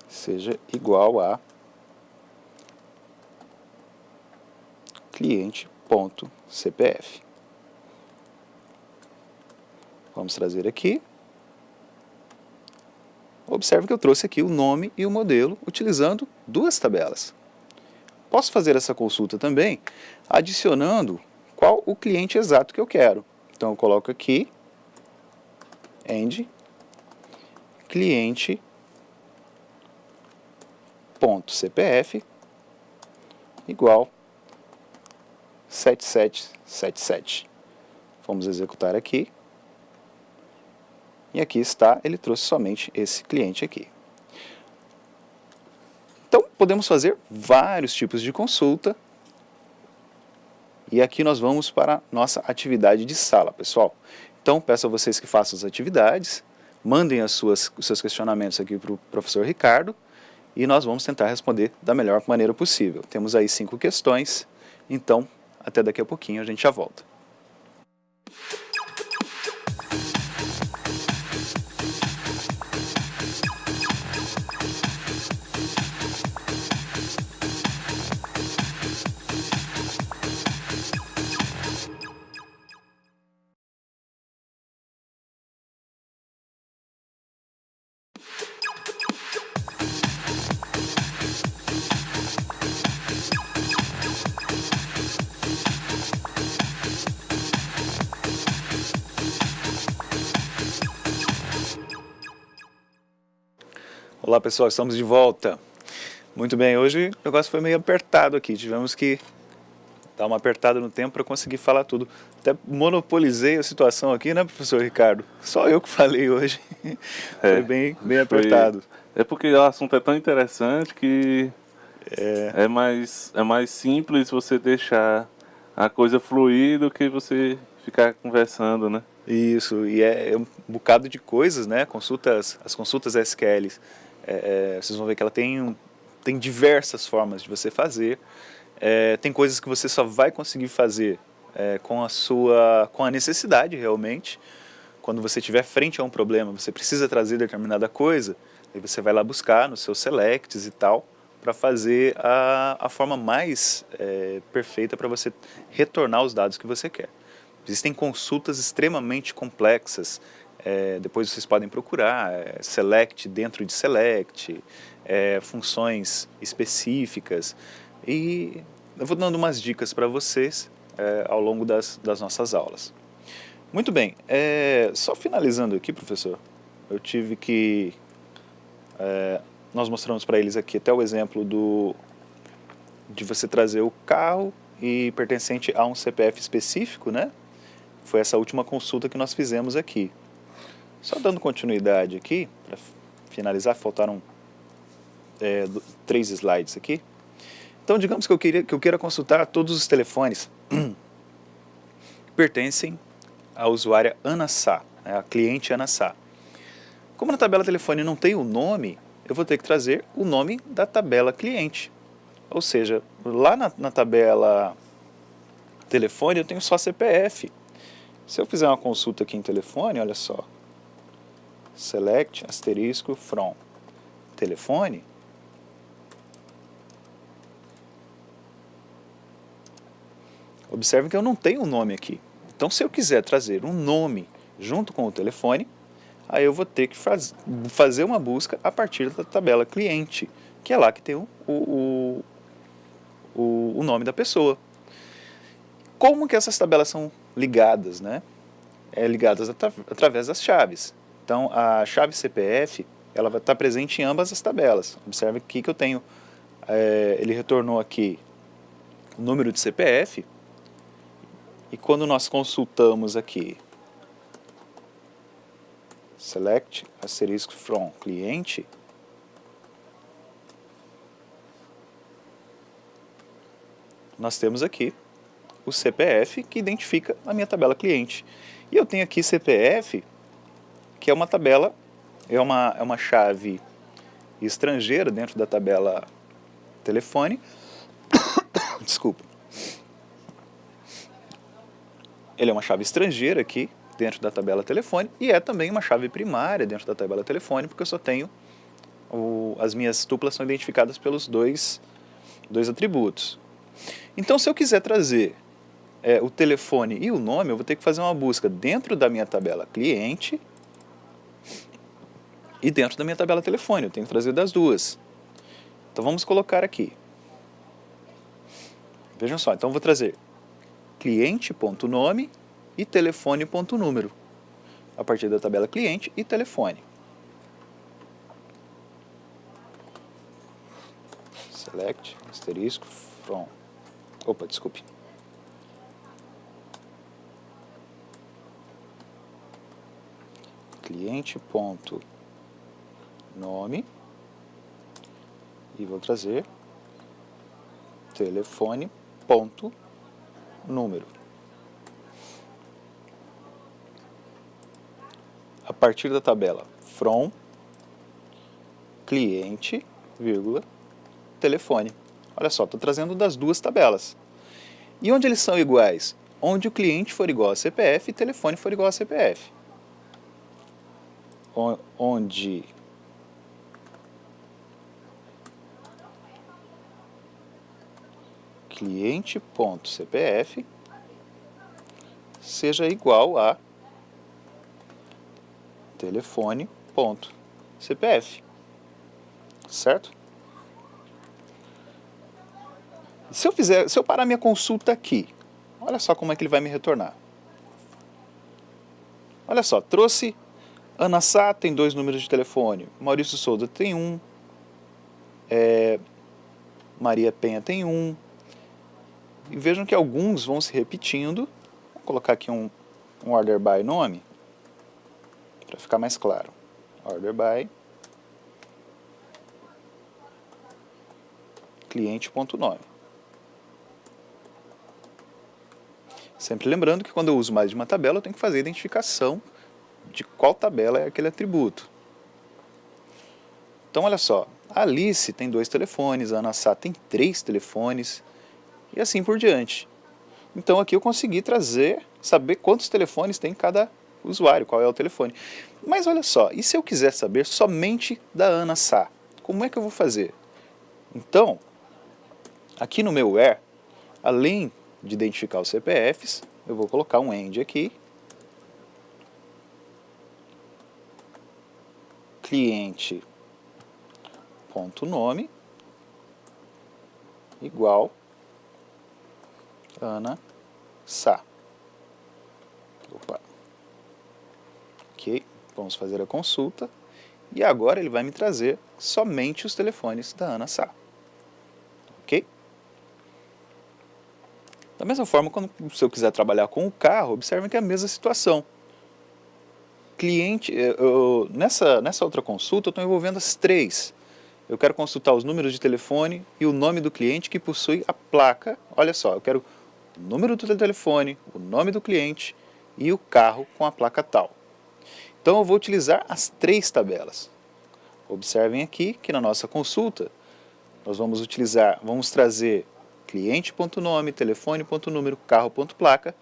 seja igual a cliente.cpf. Vamos trazer aqui. Observe que eu trouxe aqui o nome e o modelo utilizando duas tabelas. Posso fazer essa consulta também adicionando qual o cliente exato que eu quero. Então eu coloco aqui end cliente.cpf igual 7777. Vamos executar aqui. E aqui está, ele trouxe somente esse cliente aqui. Então, podemos fazer vários tipos de consulta. E aqui nós vamos para a nossa atividade de sala, pessoal. Então, peço a vocês que façam as atividades, mandem os seus questionamentos aqui para o professor Ricardo e nós vamos tentar responder da melhor maneira possível. Temos aí 5 questões, então, até daqui a pouquinho a gente já volta. Olá pessoal, estamos de volta. Muito bem, hoje o negócio foi meio apertado aqui, tivemos que dar uma apertada no tempo para conseguir falar tudo. Até monopolizei a situação aqui, né, professor Ricardo? Só eu que falei hoje. Foi bem apertado. É porque o assunto é tão interessante que é mais simples você deixar a coisa fluir do que você ficar conversando, né? Isso, e é um bocado de coisas, né? As consultas SQL, vocês vão ver que ela tem diversas formas de você fazer. Tem coisas que você só vai conseguir fazer com a necessidade realmente. Quando você estiver frente a um problema, você precisa trazer determinada coisa, aí você vai lá buscar nos seus selects e tal, para fazer a forma mais perfeita para você retornar os dados que você quer. Existem consultas extremamente complexas, depois vocês podem procurar, select dentro de select, funções específicas, e eu vou dando umas dicas para vocês ao longo das nossas aulas. Muito bem, só finalizando aqui, professor, eu tive que... nós mostramos para eles aqui até o exemplo de você trazer o carro e pertencente a um CPF específico, né? Foi essa última consulta que nós fizemos aqui. Só dando continuidade aqui, para finalizar, faltaram 3 slides aqui. Então, digamos que eu queira consultar todos os telefones que pertencem à usuária Ana Sá, né, a cliente Ana Sá. Como na tabela telefone não tem o nome, eu vou ter que trazer o nome da tabela cliente. Ou seja, lá na tabela telefone eu tenho só CPF. Se eu fizer uma consulta aqui em telefone, olha só, select, asterisco, from, telefone, observe que eu não tenho um nome aqui. Então, se eu quiser trazer um nome junto com o telefone, aí eu vou ter que fazer uma busca a partir da tabela cliente, que é lá que tem o nome da pessoa. Como que essas tabelas são ligadas, né? Ligadas através das chaves. Então, a chave CPF, ela vai estar presente em ambas as tabelas. Observe aqui que eu tenho, ele retornou aqui o número de CPF, e quando nós consultamos aqui, select, asterisco from, cliente, nós temos aqui o CPF que identifica a minha tabela cliente. E eu tenho aqui CPF, que é uma tabela, é uma chave estrangeira dentro da tabela telefone. Desculpa. Ele é uma chave estrangeira aqui dentro da tabela telefone e é também uma chave primária dentro da tabela telefone, porque eu só tenho as minhas tuplas são identificadas pelos dois atributos. Então, se eu quiser trazer o telefone e o nome, eu vou ter que fazer uma busca dentro da minha tabela cliente e dentro da minha tabela telefone. Eu tenho que trazer das duas. Então, vamos colocar aqui. Vejam só, então eu vou trazer cliente.nome e telefone.número a partir da tabela cliente e telefone. Select, asterisco, from. Opa, desculpe. Cliente.nome e vou trazer telefone.número. A partir da tabela from, cliente, vírgula, telefone. Olha só, estou trazendo das duas tabelas. E onde eles são iguais? Onde o cliente for igual a CPF e o telefone for igual a CPF. Onde cliente.cpf seja igual a telefone.cpf, certo? Se eu parar minha consulta aqui, olha só como é que ele vai me retornar. Olha só, trouxe Ana Sá, tem 2 números de telefone, Maurício Souza tem 1, Maria Penha tem 1, e vejam que alguns vão se repetindo. Vou colocar aqui um order by nome, para ficar mais claro. Order by cliente.nome. Sempre lembrando que quando eu uso mais de uma tabela, eu tenho que fazer a identificação de qual tabela é aquele atributo. Então, olha só, a Alice tem 2 telefones, a Ana Sá tem 3 telefones, e assim por diante. Então, aqui eu consegui saber quantos telefones tem cada usuário, qual é o telefone. Mas olha só, e se eu quiser saber somente da Ana Sá? Como é que eu vou fazer? Então, aqui no meu where, além de identificar os CPFs, eu vou colocar um AND aqui, cliente.nome igual Ana Sá. Opa. Ok, vamos fazer a consulta. E agora ele vai me trazer somente os telefones da Ana Sá. Ok? Da mesma forma, se eu quiser trabalhar com o carro, observem que é a mesma situação. cliente, nessa outra consulta eu estou envolvendo as três. Eu quero consultar os números de telefone e o nome do cliente que possui a placa. Olha só, eu quero o número do telefone, o nome do cliente e o carro com a placa tal. Então eu vou utilizar as três tabelas. Observem aqui que na nossa consulta nós vamos trazer cliente.nome, telefone.número, carro.placa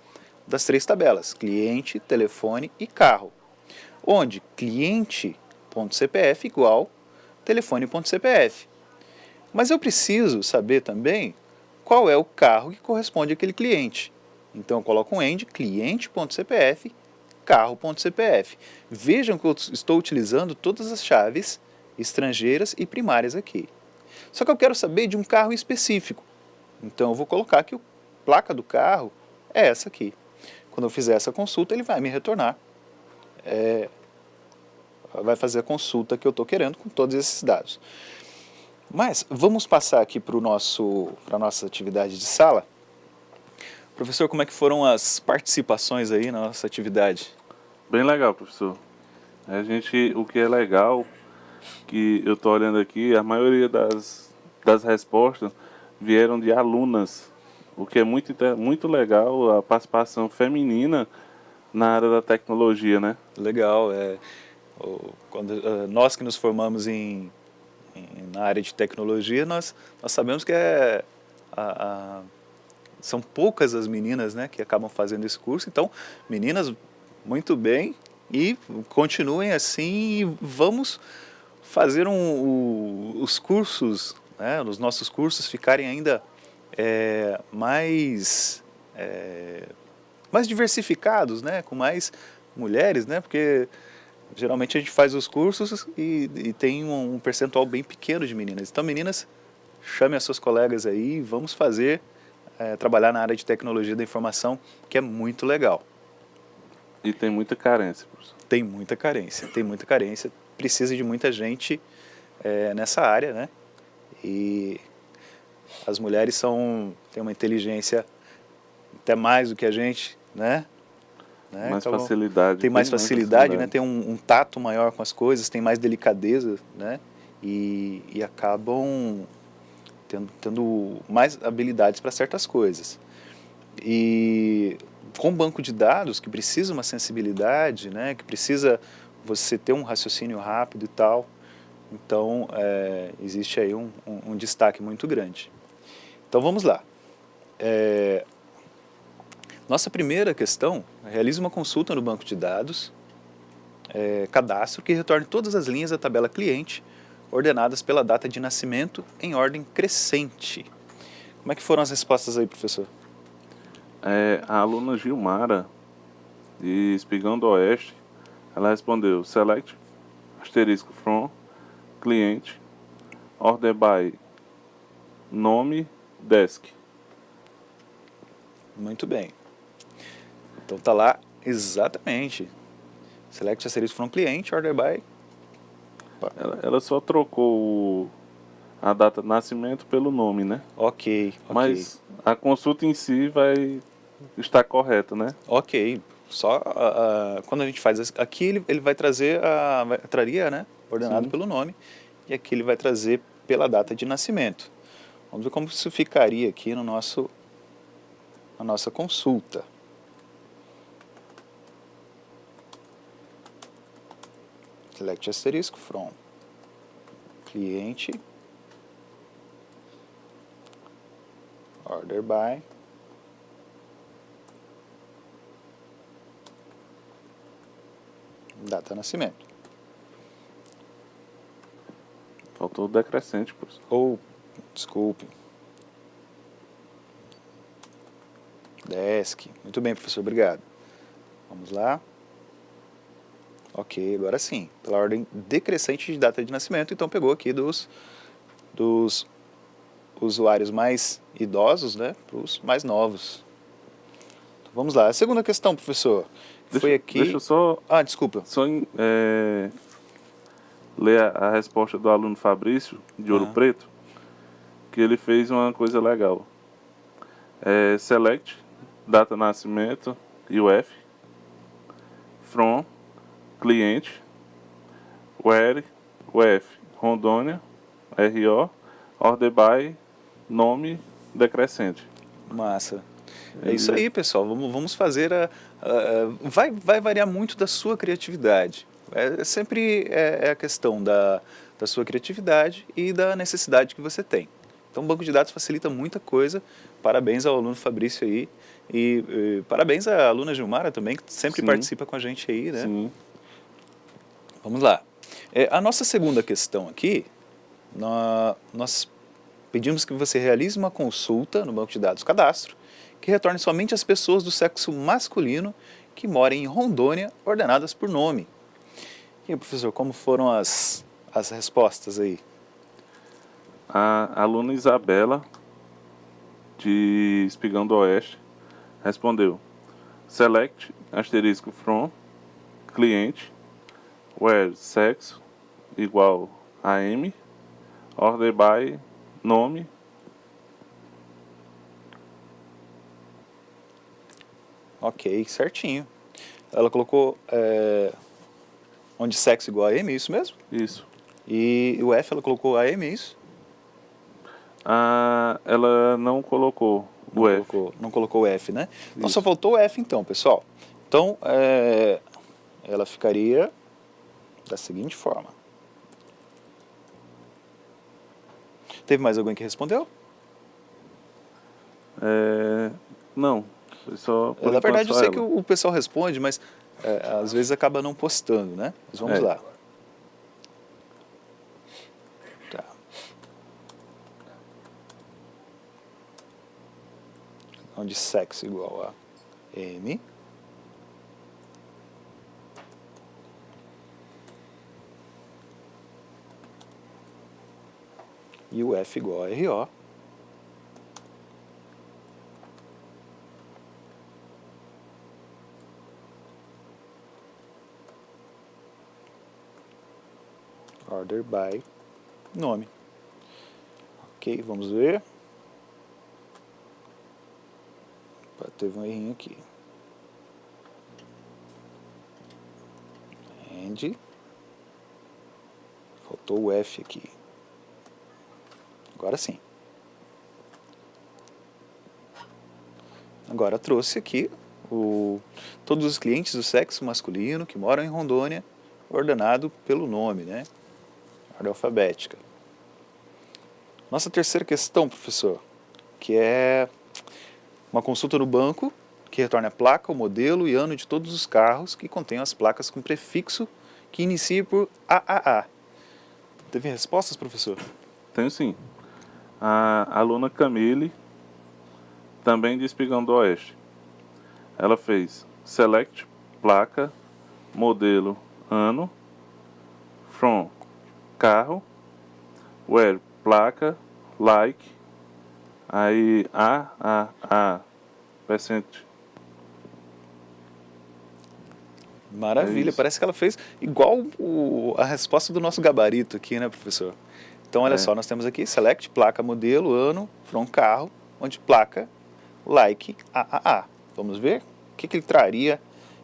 das três tabelas, cliente, telefone e carro. Onde cliente.cpf igual telefone.cpf. Mas eu preciso saber também qual é o carro que corresponde àquele cliente. Então eu coloco um AND, cliente.cpf, carro.cpf. Vejam que eu estou utilizando todas as chaves estrangeiras e primárias aqui. Só que eu quero saber de um carro específico. Então eu vou colocar que a placa do carro é essa aqui. Quando eu fizer essa consulta, ele vai me retornar. Vai fazer a consulta que eu estou querendo com todos esses dados. Mas vamos passar aqui para a nossa atividade de sala. Professor, como é que foram as participações aí na nossa atividade? Bem legal, professor. O que é legal, que eu estou olhando aqui, a maioria das respostas vieram de alunas, o que é muito legal, a participação feminina na área da tecnologia, né? Legal, nós que nos formamos na área de tecnologia, nós sabemos que são poucas as meninas, né, que acabam fazendo esse curso. Então, meninas, muito bem, e continuem assim, e vamos fazer os cursos, né, os nossos cursos ficarem ainda mais diversificados, né, com mais mulheres, né, porque geralmente a gente faz os cursos e tem um percentual bem pequeno de meninas. Então, meninas, chamem as suas colegas aí, vamos trabalhar na área de tecnologia da informação, que é muito legal. E tem muita carência, professor. Tem muita carência. Precisa de muita gente nessa área, né? E as mulheres têm uma inteligência até mais do que a gente, né? Mais facilidade. Tem mais facilidade, né? Tem um tato maior com as coisas, tem mais delicadeza, né? E acabam tendo mais habilidades para certas coisas. E com banco de dados, que precisa uma sensibilidade, né? Que precisa você ter um raciocínio rápido e tal, então existe aí um destaque muito grande. Então vamos lá. Nossa primeira questão, realize uma consulta no banco de dados, cadastro, que retorne todas as linhas da tabela cliente, ordenadas pela data de nascimento em ordem crescente. Como é que foram as respostas aí, professor? A aluna Gilmara, de Espigão do Oeste, ela respondeu select, asterisco from, cliente, order by, nome, desk. Muito bem. Então tá lá exatamente. Select asterisco from cliente, order by. Ela só trocou a data de nascimento pelo nome, né? Ok. Mas a consulta em si vai estar correta, né? Ok. Só quando a gente faz aqui, ele vai trazer traria, né? Ordenado Sim. pelo nome. E aqui ele vai trazer pela data de nascimento. Vamos ver como isso ficaria aqui na nossa consulta. Select asterisco from cliente, order by, data de nascimento. Faltou o decrescente, professor. Ou, desculpe, desk. Muito bem, professor, obrigado. Vamos lá. Ok, agora sim, pela ordem decrescente de data de nascimento, então pegou aqui dos usuários mais idosos, né, para os mais novos. Então, vamos lá, a segunda questão, professor, foi aqui... Deixa eu só... desculpa. Só ler a resposta do aluno Fabrício, de Ouro Preto, que ele fez uma coisa legal. Select, data de nascimento, UF, from, cliente, where, UF, Rondônia, RO, order by, nome decrescente. Massa. É isso aí, pessoal. Vamos fazer vai variar muito da sua criatividade. Sempre a questão da sua criatividade e da necessidade que você tem. Então, o banco de dados facilita muita coisa. Parabéns ao aluno Fabrício aí. E parabéns à aluna Gilmara também, que sempre Sim. participa com a gente aí, né? Sim. Vamos lá. A nossa segunda questão aqui, nós pedimos que você realize uma consulta no banco de dados cadastro, que retorne somente as pessoas do sexo masculino que morem em Rondônia, ordenadas por nome. E aí, professor, como foram as respostas aí? A aluna Isabela, de Espigão do Oeste, respondeu: select, asterisco from, cliente, where, sexo, igual a M, order by, nome. Ok, certinho. Ela colocou onde sexo igual a M, isso mesmo? Isso. E o F ela colocou a M, isso? Ela não colocou o F. Não colocou o F, né? Então Isso. só faltou o F então, pessoal. Então, ela ficaria da seguinte forma. Teve mais alguém que respondeu? Não. Foi só, por Na enquanto, verdade, eu só sei ela. que o pessoal responde, mas às vezes acaba não postando, né? Mas vamos lá. Tá. Onde sexo igual a M. E o F igual a RO. Order by nome. Ok, vamos ver. Opa, teve um errinho aqui. And. Faltou o F aqui. Agora sim. Agora trouxe aqui todos os clientes do sexo masculino que moram em Rondônia, ordenado pelo nome, né? Ordem alfabética. Nossa terceira questão, professor, que é uma consulta no banco que retorna a placa, o modelo e ano de todos os carros que contêm as placas com prefixo que inicia por AAA. Teve respostas, professor? Tenho sim. A aluna Camille, também de Espigão do Oeste. Ela fez select, placa, modelo, ano, from, carro, where, placa, like, aí percent. Maravilha, É parece que ela fez igual a resposta do nosso gabarito aqui, né, professor? Então, olha só, nós temos aqui select, placa, modelo, ano, from, carro, onde placa, like, AAA. Vamos ver o que ele traria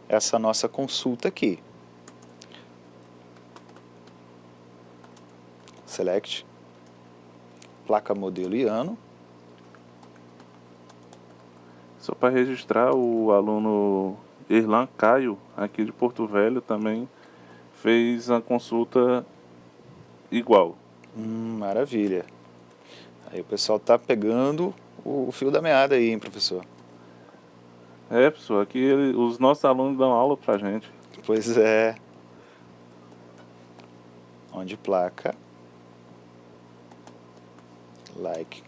essa nossa consulta aqui. Select, placa, modelo e ano. Só para registrar, o aluno Erlan Caio, aqui de Porto Velho, também fez a consulta igual. Maravilha. Aí o pessoal tá pegando o fio da meada aí, hein, professor? Pessoal, aqui os nossos alunos dão aula pra gente. Pois é. Onde placa, like.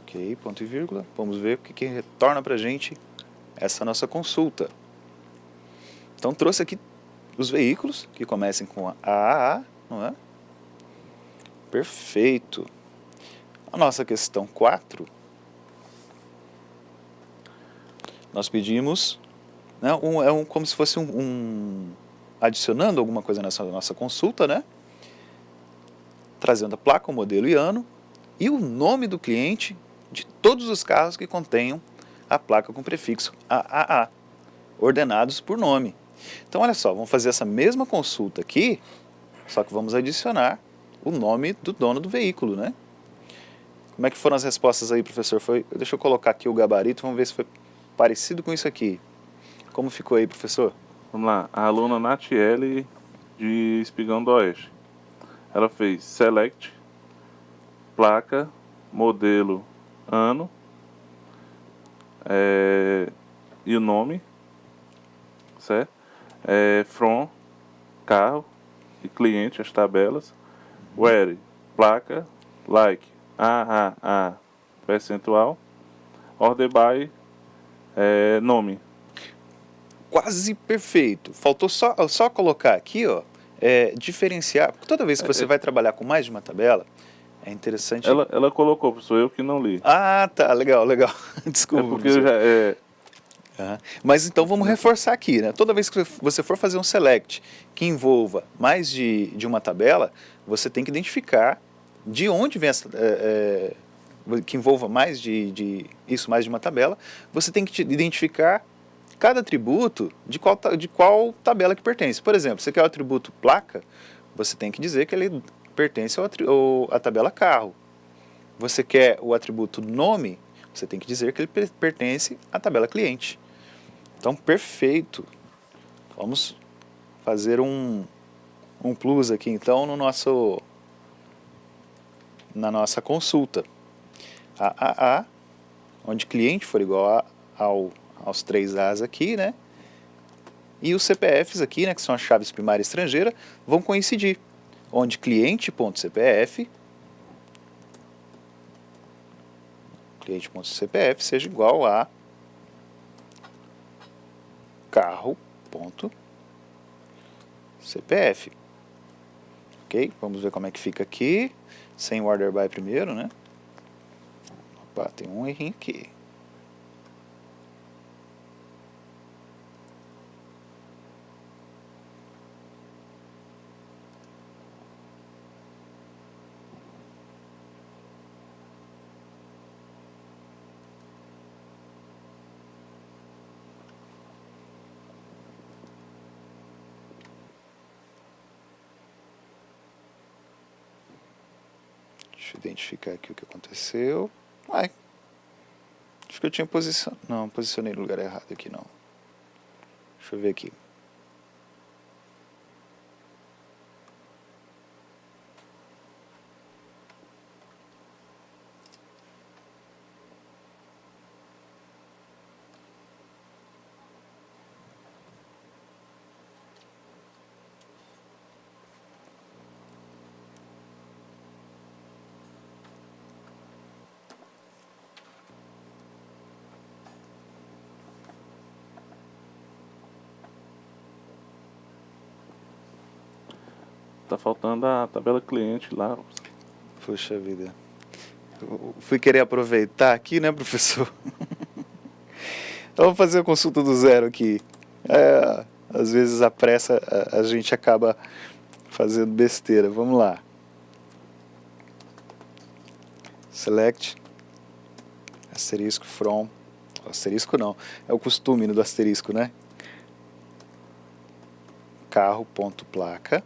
Ok, ponto e vírgula. Vamos ver o que retorna pra gente essa nossa consulta. Então trouxe aqui os veículos que comecem com a AAA, não é? Perfeito. A nossa questão 4, nós pedimos, né, como se fosse adicionando alguma coisa nessa nossa consulta, né? Trazendo a placa, o modelo e ano, e o nome do cliente de todos os carros que contenham a placa com prefixo AAA, ordenados por nome. Então, olha só, vamos fazer essa mesma consulta aqui, só que vamos adicionar o nome do dono do veículo, né? Como é que foram as respostas aí, professor? Deixa eu colocar aqui o gabarito, vamos ver se foi parecido com isso aqui. Como ficou aí, professor? Vamos lá, a aluna Natiele de Espigão do Oeste. Ela fez select, placa, modelo, ano e o nome, certo? From, carro e cliente, as tabelas. Where, placa, like, percentual. Order by, nome. Quase perfeito. Faltou só colocar aqui, ó, diferenciar. Porque toda vez que você vai trabalhar com mais de uma tabela, é interessante... Ela colocou, professor, eu que não li. Ah, tá, legal. Desculpa. É porque eu já... Mas então vamos reforçar aqui, né? Toda vez que você for fazer um select que envolva mais de uma tabela, você tem que identificar de onde vem essa... que envolva mais de uma tabela, você tem que identificar cada atributo de qual tabela que pertence. Por exemplo, você quer o atributo placa, você tem que dizer que ele pertence à tabela carro. Você quer o atributo nome, você tem que dizer que ele pertence à tabela cliente. Então, perfeito. Vamos fazer um plus aqui, então, na nossa consulta. AAA, onde cliente for igual aos 3 As aqui, né? E os CPFs aqui, né, que são as chaves primária e estrangeira, vão coincidir. Onde cliente.cpf seja igual a carro.cpf. Ok? Vamos ver como é que fica aqui, sem o order by primeiro, né? Opa, tem um errinho aqui. Deixa eu identificar aqui o que aconteceu. Ai, acho que eu tinha posicionado... Não, posicionei no lugar errado aqui, não. Deixa eu ver aqui. Tá faltando a tabela cliente lá. Poxa vida. Eu fui querer aproveitar aqui, né, professor? Então, vamos fazer a consulta do zero aqui. Às vezes a pressa, a gente acaba fazendo besteira. Vamos lá. Select, asterisco from, asterisco não, é o costume do asterisco, né? Carro.placa,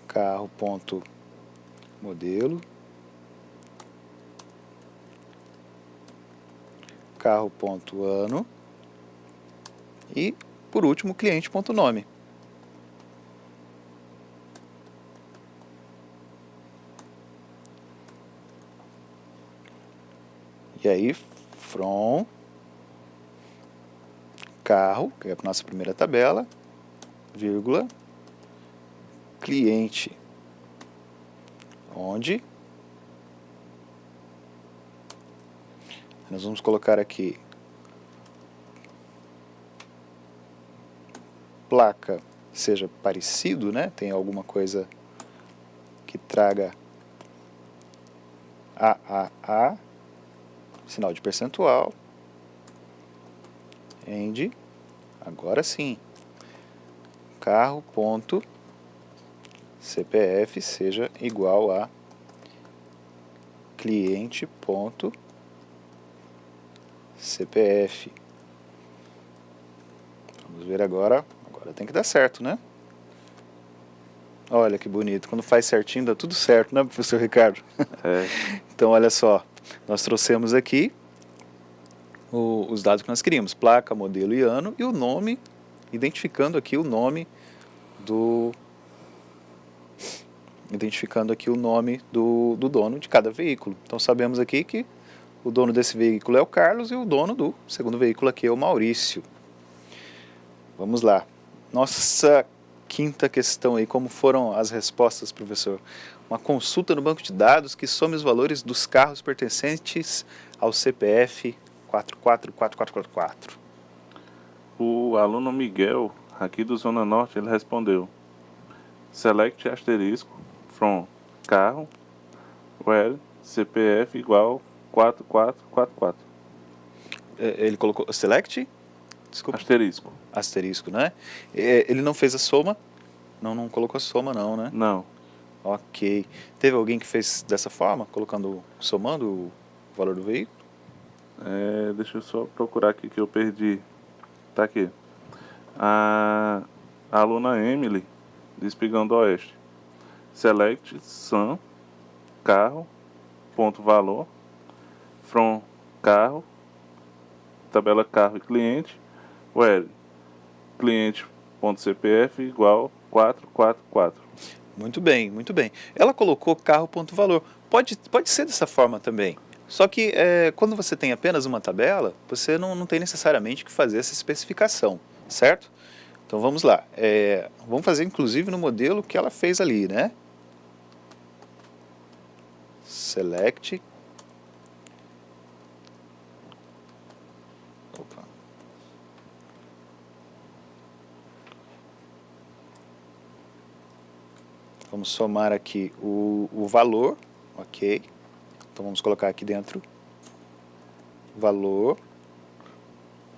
carro.modelo, carro.ano e, por último, cliente.nome. E aí, from, carro, que é a nossa primeira tabela, vírgula, cliente, onde nós vamos colocar aqui placa seja parecido, né? Tem alguma coisa que traga AAA, sinal de percentual, end, agora sim, carro.cpf seja igual a cliente.cpf. Vamos ver agora. Agora tem que dar certo, né? Olha que bonito. Quando faz certinho, dá tudo certo, né, professor Ricardo? É, Então, olha só. Nós trouxemos aqui os dados que nós queríamos. Placa, modelo e ano. E o nome, identificando aqui o nome do dono de cada veículo. Então, sabemos aqui que o dono desse veículo é o Carlos e o dono do segundo veículo aqui é o Maurício. Vamos lá. Nossa quinta questão aí, como foram as respostas, professor? Uma consulta no banco de dados que some os valores dos carros pertencentes ao CPF 444444. o aluno Miguel, aqui do Zona Norte, ele respondeu: select asterisco from carro where CPF igual 4444. Ele colocou select? Desculpa. Asterisco. Asterisco, né? Ele não fez a soma? Não colocou a soma não, né? Não. Ok. Teve alguém que fez dessa forma, somando o valor do veículo? Deixa eu só procurar aqui que eu perdi. Tá aqui. A aluna Emily, de Espigão do Oeste. Select sum carro ponto valor from carro tabela carro e cliente where cliente.cpf igual 444. Muito bem, muito bem. Ela colocou carro.valor. Pode ser dessa forma também. Só que quando você tem apenas uma tabela, você não tem necessariamente que fazer essa especificação, certo? Então vamos lá. Vamos fazer inclusive no modelo que ela fez ali, né? Select. Opa. Vamos somar aqui o valor, ok? Então vamos colocar aqui dentro valor.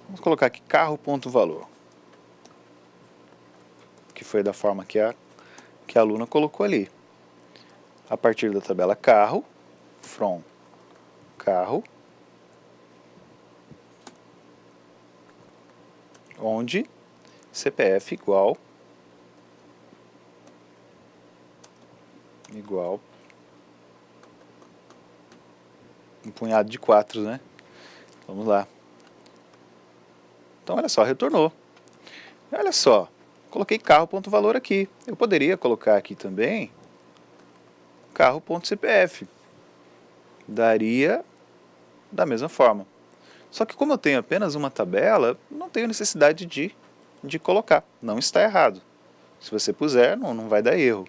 Vamos colocar aqui carro.valor, que foi da forma que a aluna colocou ali. A partir da tabela carro, from carro, onde CPF igual um punhado de 4, né? Vamos lá. Então, olha só, retornou. Olha só, coloquei carro.valor aqui. Eu poderia colocar aqui também carro.cpf. Daria da mesma forma. Só que como eu tenho apenas uma tabela, não tenho necessidade de colocar. Não está errado. Se você puser, não vai dar erro.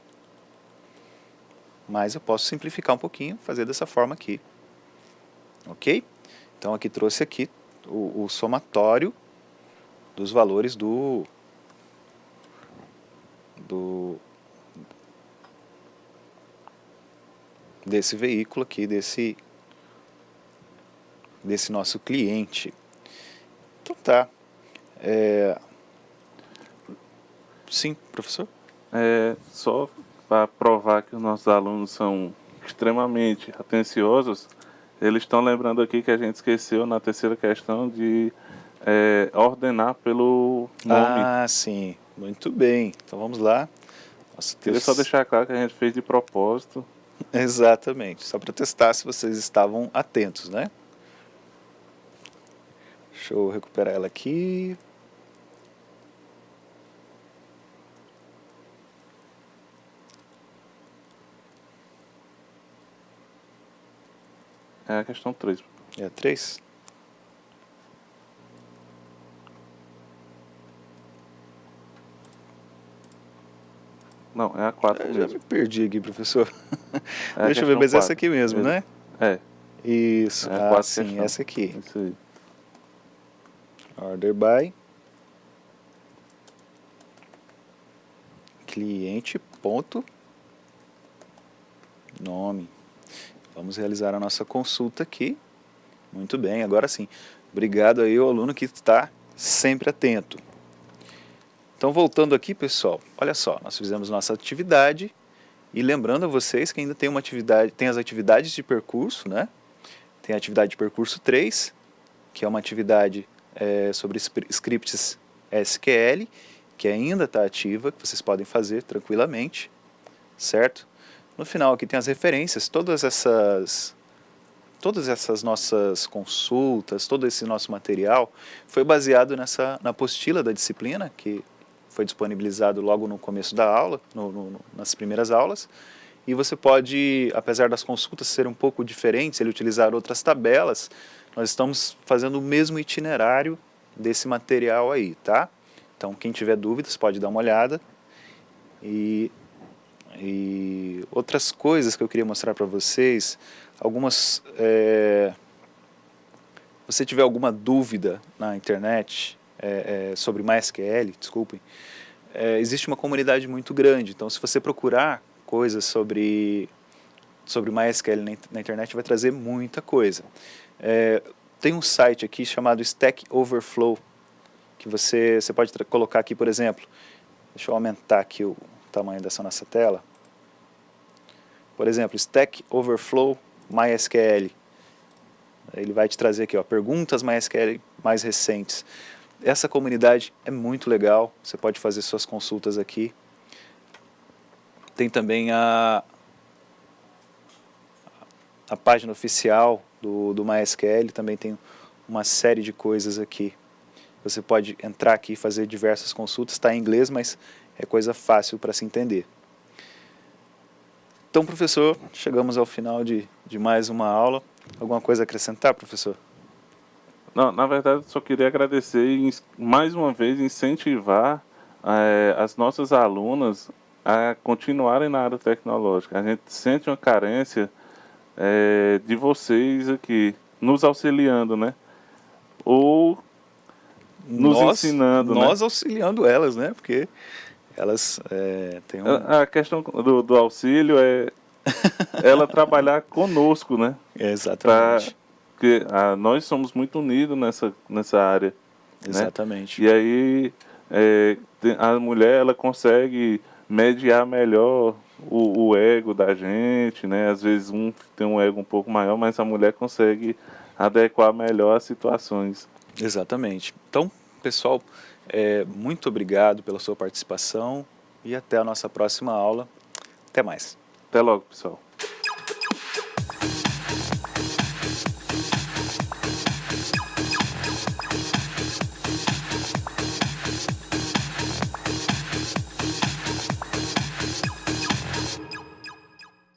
Mas eu posso simplificar um pouquinho, fazer dessa forma aqui. Ok? Então aqui trouxe aqui o somatório dos valores desse veículo aqui, desse nosso cliente. Então tá. Sim, professor? Só para provar que os nossos alunos são extremamente atenciosos, eles estão lembrando aqui que a gente esqueceu na terceira questão de ordenar pelo nome. Ah, sim. Muito bem. Então vamos lá. Queria só deixar claro que a gente fez de propósito. Exatamente. Só para testar se vocês estavam atentos, né? Deixa eu recuperar ela aqui. É a questão 3. É a 3? Não, é a 4 Eu já mesmo. me perdi aqui, professor. É a Deixa eu ver, questão mas 4. essa aqui mesmo, né? É. Isso. É a 4 sim, questão. essa aqui. Isso aí. Order by cliente ponto nome. Vamos realizar a nossa consulta aqui. Muito bem, agora sim. Obrigado aí ao aluno que está sempre atento. Então, voltando aqui, pessoal, olha só, nós fizemos nossa atividade E lembrando a vocês que ainda tem uma atividade, tem as atividades de percurso, né? Tem a atividade de percurso 3, que é uma atividade sobre scripts SQL, que ainda está ativa, que vocês podem fazer tranquilamente, certo? No final aqui tem as referências, todas essas nossas consultas, todo esse nosso material foi baseado na apostila da disciplina, que foi disponibilizado logo no começo da aula, nas primeiras aulas, e você pode, apesar das consultas serem um pouco diferentes, ele utilizar outras tabelas, nós estamos fazendo o mesmo itinerário desse material aí, tá? Então, quem tiver dúvidas pode dar uma olhada. E outras coisas que eu queria mostrar para vocês, algumas... se você tiver alguma dúvida na internet sobre MySQL, desculpem, existe uma comunidade muito grande. Então, se você procurar coisas sobre MySQL na internet, vai trazer muita coisa. Tem um site aqui chamado Stack Overflow, que você pode colocar aqui, por exemplo, deixa eu aumentar aqui o tamanho dessa nossa tela. Por exemplo, Stack Overflow MySQL. Ele vai te trazer aqui, ó, perguntas MySQL mais recentes. Essa comunidade é muito legal, você pode fazer suas consultas aqui. Tem também a página oficial do MySQL, também tem uma série de coisas aqui. Você pode entrar aqui e fazer diversas consultas, está em inglês, mas é coisa fácil para se entender. Então, professor, chegamos ao final de mais uma aula. Alguma coisa a acrescentar, professor? Não, na verdade, só queria agradecer e, mais uma vez, incentivar as nossas alunas a continuarem na área tecnológica. A gente sente uma carência de vocês aqui, nos auxiliando, né? Ou nos ensinando, nós né? auxiliando elas, né? Porque elas têm A questão do auxílio é ela trabalhar conosco, né? Exatamente. Porque nós somos muito unidos nessa área. Exatamente. Né? E aí a mulher ela consegue mediar melhor o ego da gente, né? Às vezes um tem um ego um pouco maior, mas a mulher consegue adequar melhor as situações. Exatamente. Então, pessoal, muito obrigado pela sua participação e até a nossa próxima aula. Até mais. Até logo, pessoal.